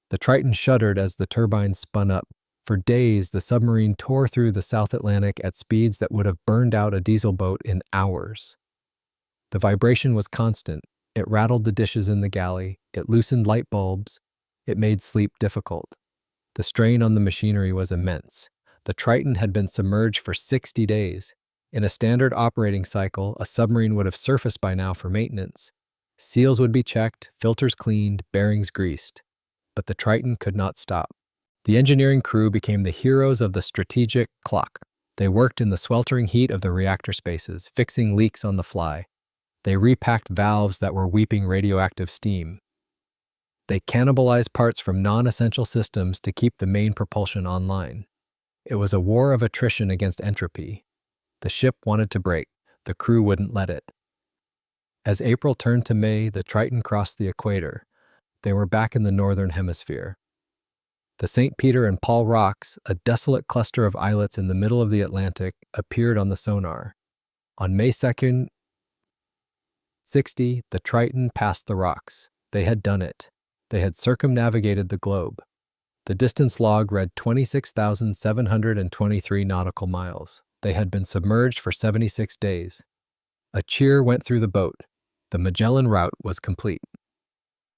The Triton shuddered as the turbines spun up. For days, the submarine tore through the South Atlantic at speeds that would have burned out a diesel boat in hours. The vibration was constant. It rattled the dishes in the galley. It loosened light bulbs. It made sleep difficult. The strain on the machinery was immense. The Triton had been submerged for 60 days. In a standard operating cycle, a submarine would have surfaced by now for maintenance. Seals would be checked, filters cleaned, bearings greased. But the Triton could not stop. The engineering crew became the heroes of the strategic clock. They worked in the sweltering heat of the reactor spaces, fixing leaks on the fly. They repacked valves that were weeping radioactive steam. They cannibalized parts from non-essential systems to keep the main propulsion online. It was a war of attrition against entropy. The ship wanted to break. The crew wouldn't let it. As April turned to May, the Triton crossed the equator. They were back in the northern hemisphere. The St. Peter and Paul rocks, a desolate cluster of islets in the middle of the Atlantic, appeared on the sonar. On May 2nd, 60, the Triton passed the rocks. They had done it. They had circumnavigated the globe. The distance log read 26,723 nautical miles. They had been submerged for 76 days. A cheer went through the boat. The Magellan route was complete.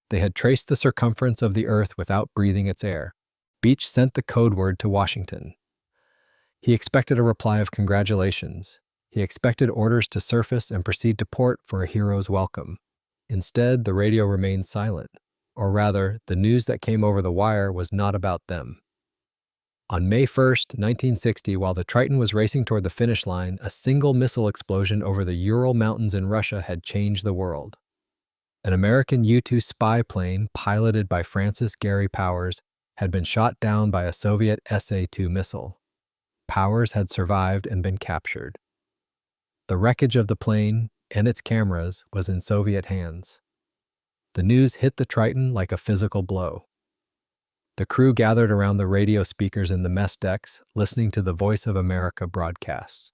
They had traced the circumference of the Earth without breathing its air. Beach sent the code word to Washington. He expected a reply of congratulations. He expected orders to surface and proceed to port for a hero's welcome. Instead, the radio remained silent. Or rather, the news that came over the wire was not about them. On May 1st, 1960, while the Triton was racing toward the finish line, a single missile explosion over the Ural Mountains in Russia had changed the world. An American U-2 spy plane piloted by Francis Gary Powers had been shot down by a Soviet SA-2 missile. Powers had survived and been captured. The wreckage of the plane and its cameras was in Soviet hands. The news hit the Triton like a physical blow. The crew gathered around the radio speakers in the mess decks, listening to the Voice of America broadcasts.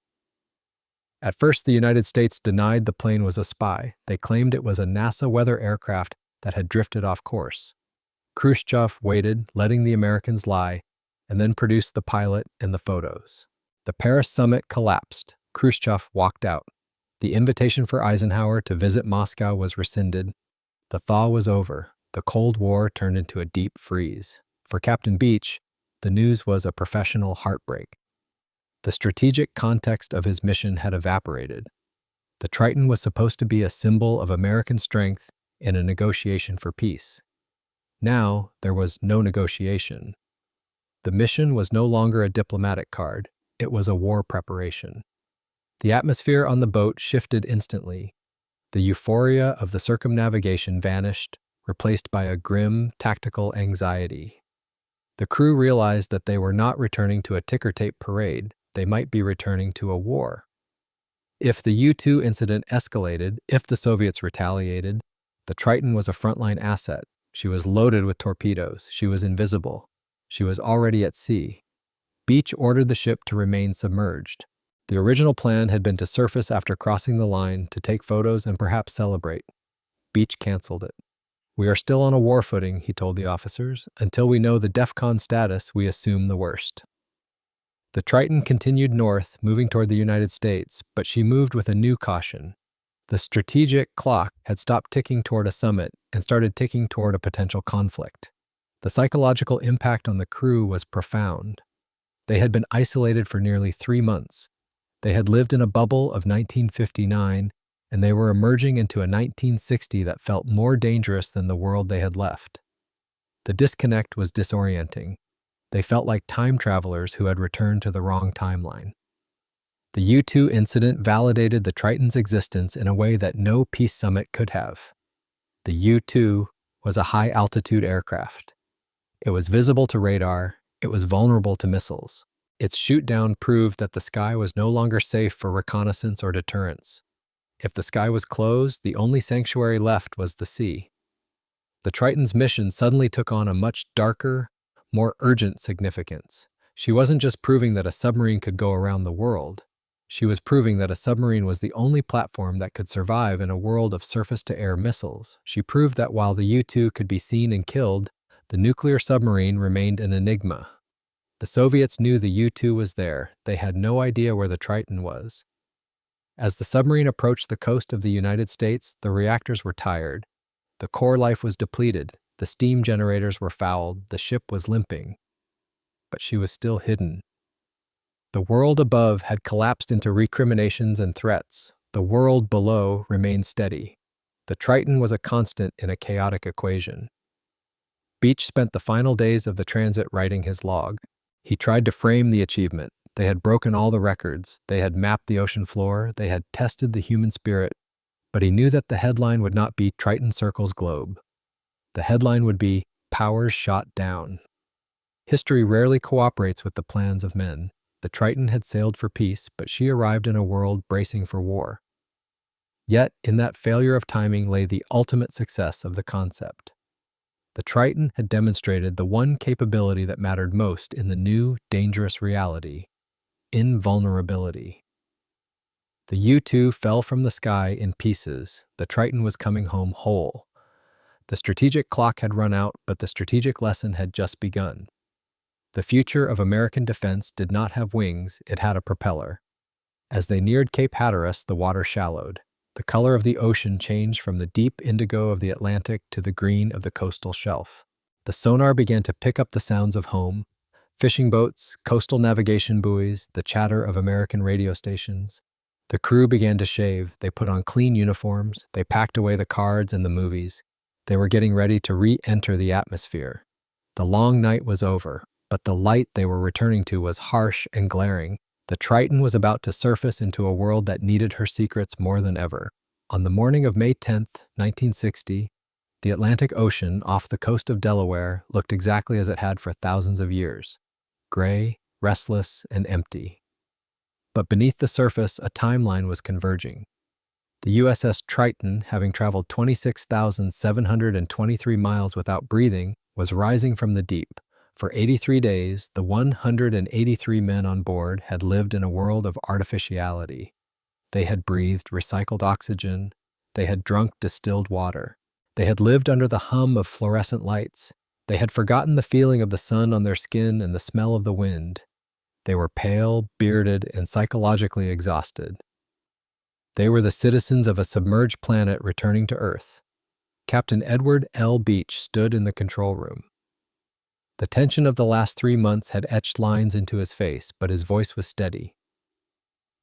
At first, the United States denied the plane was a spy. They claimed it was a NASA weather aircraft that had drifted off course. Khrushchev waited, letting the Americans lie, and then produced the pilot and the photos. The Paris summit collapsed. Khrushchev walked out. The invitation for Eisenhower to visit Moscow was rescinded. The thaw was over. The Cold War turned into a deep freeze. For Captain Beach, the news was a professional heartbreak. The strategic context of his mission had evaporated. The Triton was supposed to be a symbol of American strength in a negotiation for peace. Now, there was no negotiation. The mission was no longer a diplomatic card. It was a war preparation. The atmosphere on the boat shifted instantly. The euphoria of the circumnavigation vanished, replaced by a grim, tactical anxiety. The crew realized that they were not returning to a ticker-tape parade. They might be returning to a war. If the U-2 incident escalated, if the Soviets retaliated, the Triton was a frontline asset. She was loaded with torpedoes. She was invisible. She was already at sea. Beach ordered the ship to remain submerged. The original plan had been to surface after crossing the line, to take photos and perhaps celebrate. Beach canceled it. "We are still on a war footing," he told the officers. "Until we know the DEFCON status, we assume the worst." The Triton continued north, moving toward the United States, but she moved with a new caution. The strategic clock had stopped ticking toward a summit and started ticking toward a potential conflict. The psychological impact on the crew was profound. They had been isolated for nearly 3 months. They had lived in a bubble of 1959, and they were emerging into a 1960 that felt more dangerous than the world they had left. The disconnect was disorienting. They felt like time travelers who had returned to the wrong timeline. The U-2 incident validated the Triton's existence in a way that no peace summit could have. The U-2 was a high-altitude aircraft. It was visible to radar. It was vulnerable to missiles. Its shoot-down proved that the sky was no longer safe for reconnaissance or deterrence. If the sky was closed, the only sanctuary left was the sea. The Triton's mission suddenly took on a much darker, more urgent significance. She wasn't just proving that a submarine could go around the world. She was proving that a submarine was the only platform that could survive in a world of surface-to-air missiles. She proved that while the U-2 could be seen and killed, the nuclear submarine remained an enigma. The Soviets knew the U-2 was there. They had no idea where the Triton was. As the submarine approached the coast of the United States, the reactors were tired. The core life was depleted. The steam generators were fouled. The ship was limping. But she was still hidden. The world above had collapsed into recriminations and threats. The world below remained steady. The Triton was a constant in a chaotic equation. Beach spent the final days of the transit writing his log. He tried to frame the achievement. They had broken all the records. They had mapped the ocean floor. They had tested the human spirit. But he knew that the headline would not be Triton circles globe. The headline would be Powers shot down. History rarely cooperates with the plans of men. The Triton had sailed for peace, but she arrived in a world bracing for war. Yet, in that failure of timing lay the ultimate success of the concept. The Triton had demonstrated the one capability that mattered most in the new, dangerous reality: invulnerability. The U-2 fell from the sky in pieces. The Triton was coming home whole. The strategic clock had run out, but the strategic lesson had just begun. The future of American defense did not have wings, it had a propeller. As they neared Cape Hatteras, the water shallowed. The color of the ocean changed from the deep indigo of the Atlantic to the green of the coastal shelf. The sonar began to pick up the sounds of home: fishing boats, coastal navigation buoys, the chatter of American radio stations. The crew began to shave. They put on clean uniforms. They packed away the cards and the movies. They were getting ready to re-enter the atmosphere. The long night was over, but the light they were returning to was harsh and glaring. The Triton was about to surface into a world that needed her secrets more than ever. On the morning of May 10th, 1960, the Atlantic Ocean off the coast of Delaware looked exactly as it had for thousands of years, gray, restless, and empty. But beneath the surface, a timeline was converging. The USS Triton, having traveled 26,723 miles without breathing, was rising from the deep. For 83 days, the 183 men on board had lived in a world of artificiality. They had breathed recycled oxygen. They had drunk distilled water. They had lived under the hum of fluorescent lights. They had forgotten the feeling of the sun on their skin and the smell of the wind. They were pale, bearded, and psychologically exhausted. They were the citizens of a submerged planet returning to Earth. Captain Edward L. Beach stood in the control room. The tension of the last 3 months had etched lines into his face, but his voice was steady.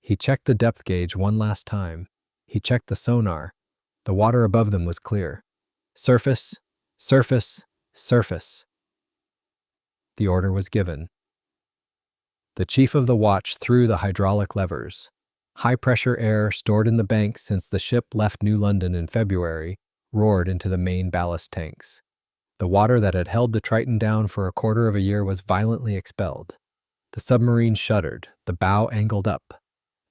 He checked the depth gauge one last time. He checked the sonar. The water above them was clear. Surface, surface, surface. The order was given. The chief of the watch threw the hydraulic levers. High-pressure air stored in the banks since the ship left New London in February roared into the main ballast tanks. The water that had held the Triton down for a quarter of a year was violently expelled. The submarine shuddered, the bow angled up.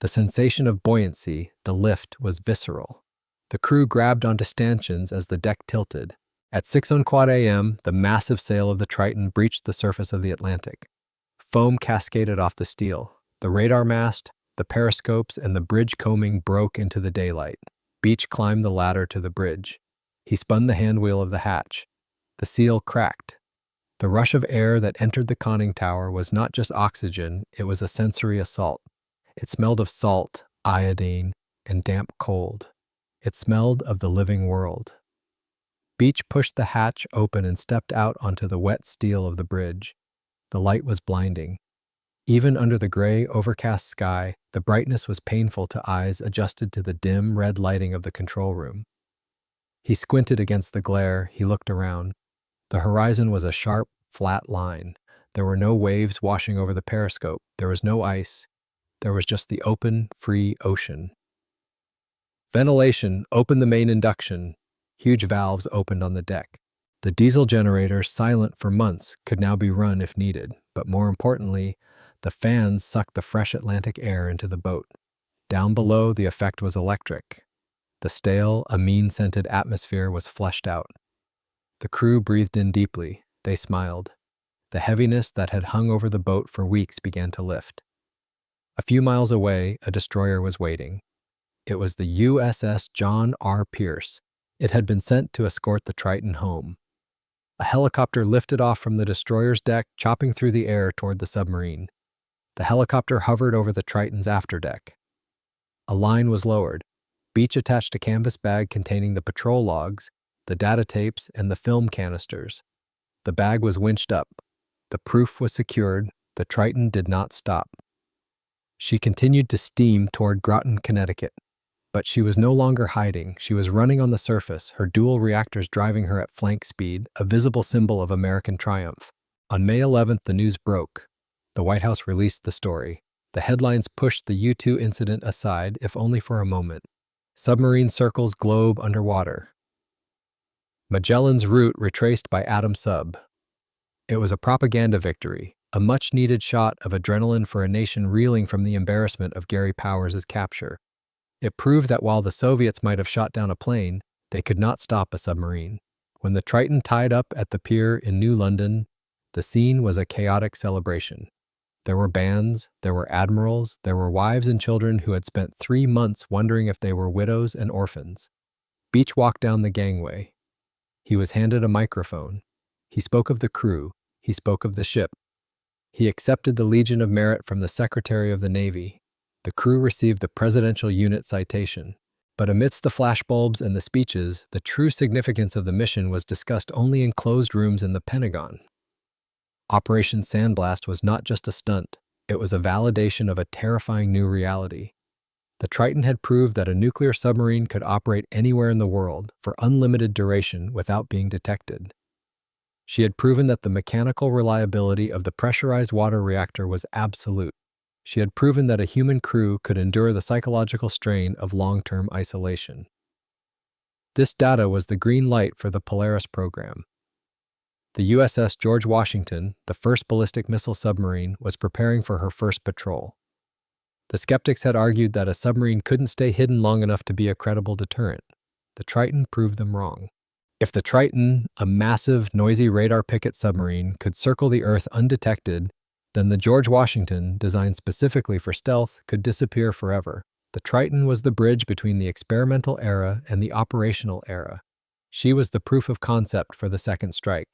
The sensation of buoyancy, the lift, was visceral. The crew grabbed onto stanchions as the deck tilted. At 6:15 a.m., the massive sail of the Triton breached the surface of the Atlantic. Foam cascaded off the steel. The radar mast, the periscopes, and the bridge coaming broke into the daylight. Beach climbed the ladder to the bridge. He spun the handwheel of the hatch. The seal cracked. The rush of air that entered the conning tower was not just oxygen, it was a sensory assault. It smelled of salt, iodine, and damp cold. It smelled of the living world. Beach pushed the hatch open and stepped out onto the wet steel of the bridge. The light was blinding. Even under the gray, overcast sky, the brightness was painful to eyes adjusted to the dim, red lighting of the control room. He squinted against the glare. He looked around. The horizon was a sharp, flat line. There were no waves washing over the periscope. There was no ice. There was just the open, free ocean. Ventilation, open the main induction. Huge valves opened on the deck. The diesel generator, silent for months, could now be run if needed, but more importantly, the fans sucked the fresh Atlantic air into the boat. Down below, the effect was electric. The stale, amine-scented atmosphere was flushed out. The crew breathed in deeply. They smiled. The heaviness that had hung over the boat for weeks began to lift. A few miles away, a destroyer was waiting. It was the USS John R. Pierce. It had been sent to escort the Triton home. A helicopter lifted off from the destroyer's deck, chopping through the air toward the submarine. The helicopter hovered over the Triton's afterdeck. A line was lowered. Beach attached a canvas bag containing the patrol logs, the data tapes, and the film canisters. The bag was winched up. The proof was secured. The Triton did not stop. She continued to steam toward Groton, Connecticut. But she was no longer hiding. She was running on the surface, her dual reactors driving her at flank speed, a visible symbol of American triumph. On May 11th, the news broke. The White House released the story. The headlines pushed the U-2 incident aside, if only for a moment. Submarine circles globe underwater. Magellan's route retraced by Atom Sub. It was a propaganda victory, a much-needed shot of adrenaline for a nation reeling from the embarrassment of Gary Powers' capture. It proved that while the Soviets might have shot down a plane, they could not stop a submarine. When the Triton tied up at the pier in New London, the scene was a chaotic celebration. There were bands, there were admirals, there were wives and children who had spent 3 months wondering if they were widows and orphans. Beach walked down the gangway. He was handed a microphone. He spoke of the crew. He spoke of the ship. He accepted the Legion of Merit from the Secretary of the Navy. The crew received the Presidential Unit Citation. But amidst the flashbulbs and the speeches, the true significance of the mission was discussed only in closed rooms in the Pentagon. Operation Sandblast was not just a stunt. It was a validation of a terrifying new reality. The Triton had proved that a nuclear submarine could operate anywhere in the world for unlimited duration without being detected. She had proven that the mechanical reliability of the pressurized water reactor was absolute. She had proven that a human crew could endure the psychological strain of long-term isolation. This data was the green light for the Polaris program. The USS George Washington, the first ballistic missile submarine, was preparing for her first patrol. The skeptics had argued that a submarine couldn't stay hidden long enough to be a credible deterrent. The Triton proved them wrong. If the Triton, a massive, noisy radar picket submarine, could circle the Earth undetected, then the George Washington, designed specifically for stealth, could disappear forever. The Triton was the bridge between the experimental era and the operational era. She was the proof of concept for the second strike.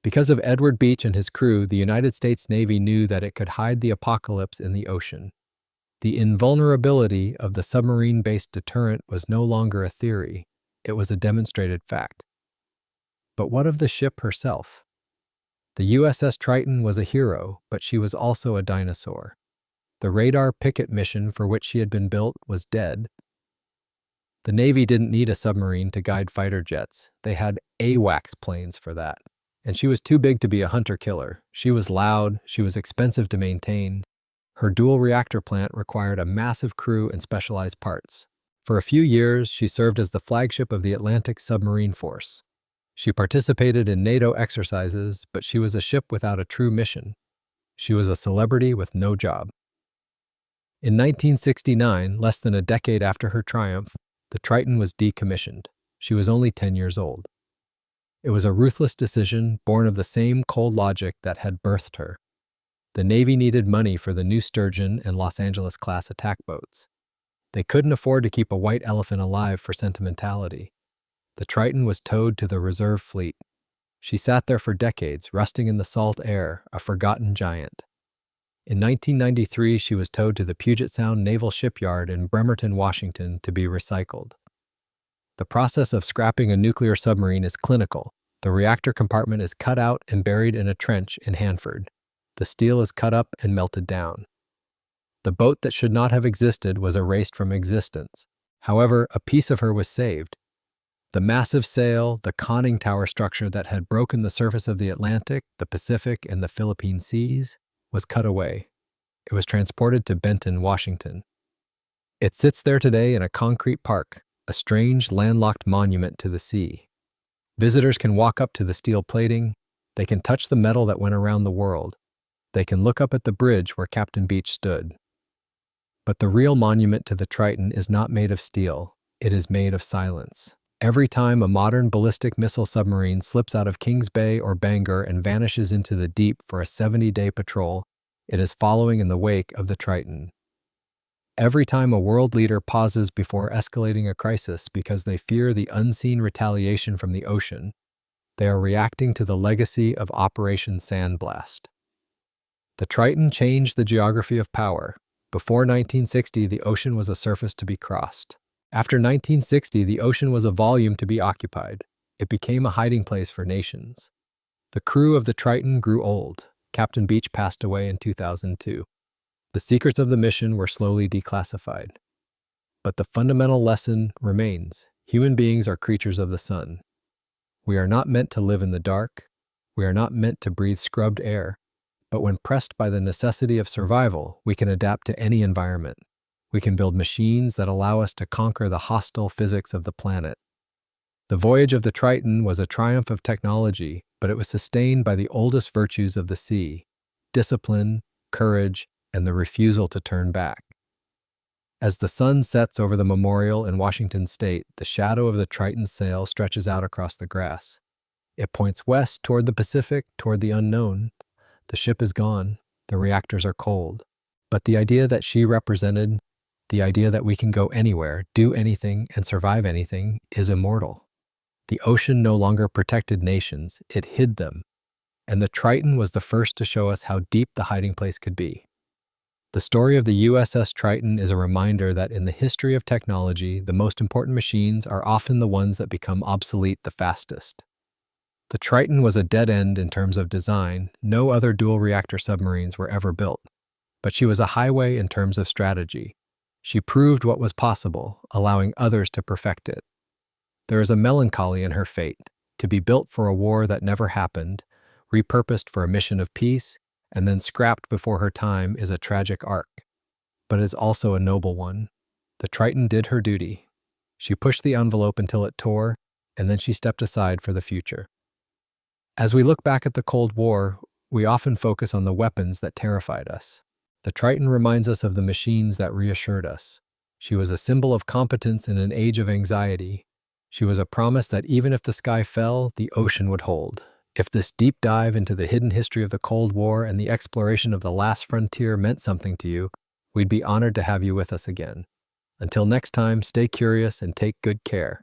Because of Edward Beach and his crew, the United States Navy knew that it could hide the apocalypse in the ocean. The invulnerability of the submarine-based deterrent was no longer a theory. It was a demonstrated fact. But what of the ship herself? The USS Triton was a hero, but she was also a dinosaur. The radar picket mission for which she had been built was dead. The Navy didn't need a submarine to guide fighter jets. They had AWACS planes for that. And she was too big to be a hunter-killer. She was loud, she was expensive to maintain. Her dual-reactor plant required a massive crew and specialized parts. For a few years, she served as the flagship of the Atlantic Submarine Force. She participated in NATO exercises, but she was a ship without a true mission. She was a celebrity with no job. In 1969, less than a decade after her triumph, the Triton was decommissioned. She was only 10 years old. It was a ruthless decision born of the same cold logic that had birthed her. The Navy needed money for the new Sturgeon and Los Angeles-class attack boats. They couldn't afford to keep a white elephant alive for sentimentality. The Triton was towed to the reserve fleet. She sat there for decades, rusting in the salt air, a forgotten giant. In 1993, she was towed to the Puget Sound Naval Shipyard in Bremerton, Washington, to be recycled. The process of scrapping a nuclear submarine is clinical. The reactor compartment is cut out and buried in a trench in Hanford. The steel is cut up and melted down. The boat that should not have existed was erased from existence. However, a piece of her was saved. The massive sail, the conning tower structure that had broken the surface of the Atlantic, the Pacific, and the Philippine seas, was cut away. It was transported to Benton, Washington. It sits there today in a concrete park, a strange landlocked monument to the sea. Visitors can walk up to the steel plating. They can touch the metal that went around the world. They can look up at the bridge where Captain Beach stood. But the real monument to the Triton is not made of steel. It is made of silence. Every time a modern ballistic missile submarine slips out of Kings Bay or Bangor and vanishes into the deep for a 70-day patrol, it is following in the wake of the Triton. Every time a world leader pauses before escalating a crisis because they fear the unseen retaliation from the ocean, they are reacting to the legacy of Operation Sandblast. The Triton changed the geography of power. Before 1960, the ocean was a surface to be crossed. After 1960, the ocean was a volume to be occupied. It became a hiding place for nations. The crew of the Triton grew old. Captain Beach passed away in 2002. The secrets of the mission were slowly declassified. But the fundamental lesson remains. Human beings are creatures of the sun. We are not meant to live in the dark. We are not meant to breathe scrubbed air. But when pressed by the necessity of survival, we can adapt to any environment. We can build machines that allow us to conquer the hostile physics of the planet. The voyage of the Triton was a triumph of technology, but it was sustained by the oldest virtues of the sea: discipline, courage, and the refusal to turn back. As the sun sets over the memorial in Washington State, the shadow of the Triton's sail stretches out across the grass. It points west toward the Pacific, toward the unknown. The ship is gone. The reactors are cold. But the idea that she represented, the idea that we can go anywhere, do anything, and survive anything, is immortal. The ocean no longer protected nations, it hid them. And the Triton was the first to show us how deep the hiding place could be. The story of the USS Triton is a reminder that in the history of technology, the most important machines are often the ones that become obsolete the fastest. The Triton was a dead end in terms of design. No other dual-reactor submarines were ever built. But she was a highway in terms of strategy. She proved what was possible, allowing others to perfect it. There is a melancholy in her fate, to be built for a war that never happened, repurposed for a mission of peace, and then scrapped before her time is a tragic arc. But it is also a noble one. The Triton did her duty. She pushed the envelope until it tore, and then she stepped aside for the future. As we look back at the Cold War, we often focus on the weapons that terrified us. The Triton reminds us of the machines that reassured us. She was a symbol of competence in an age of anxiety. She was a promise that even if the sky fell, the ocean would hold. If this deep dive into the hidden history of the Cold War and the exploration of the last frontier meant something to you, we'd be honored to have you with us again. Until next time, stay curious and take good care.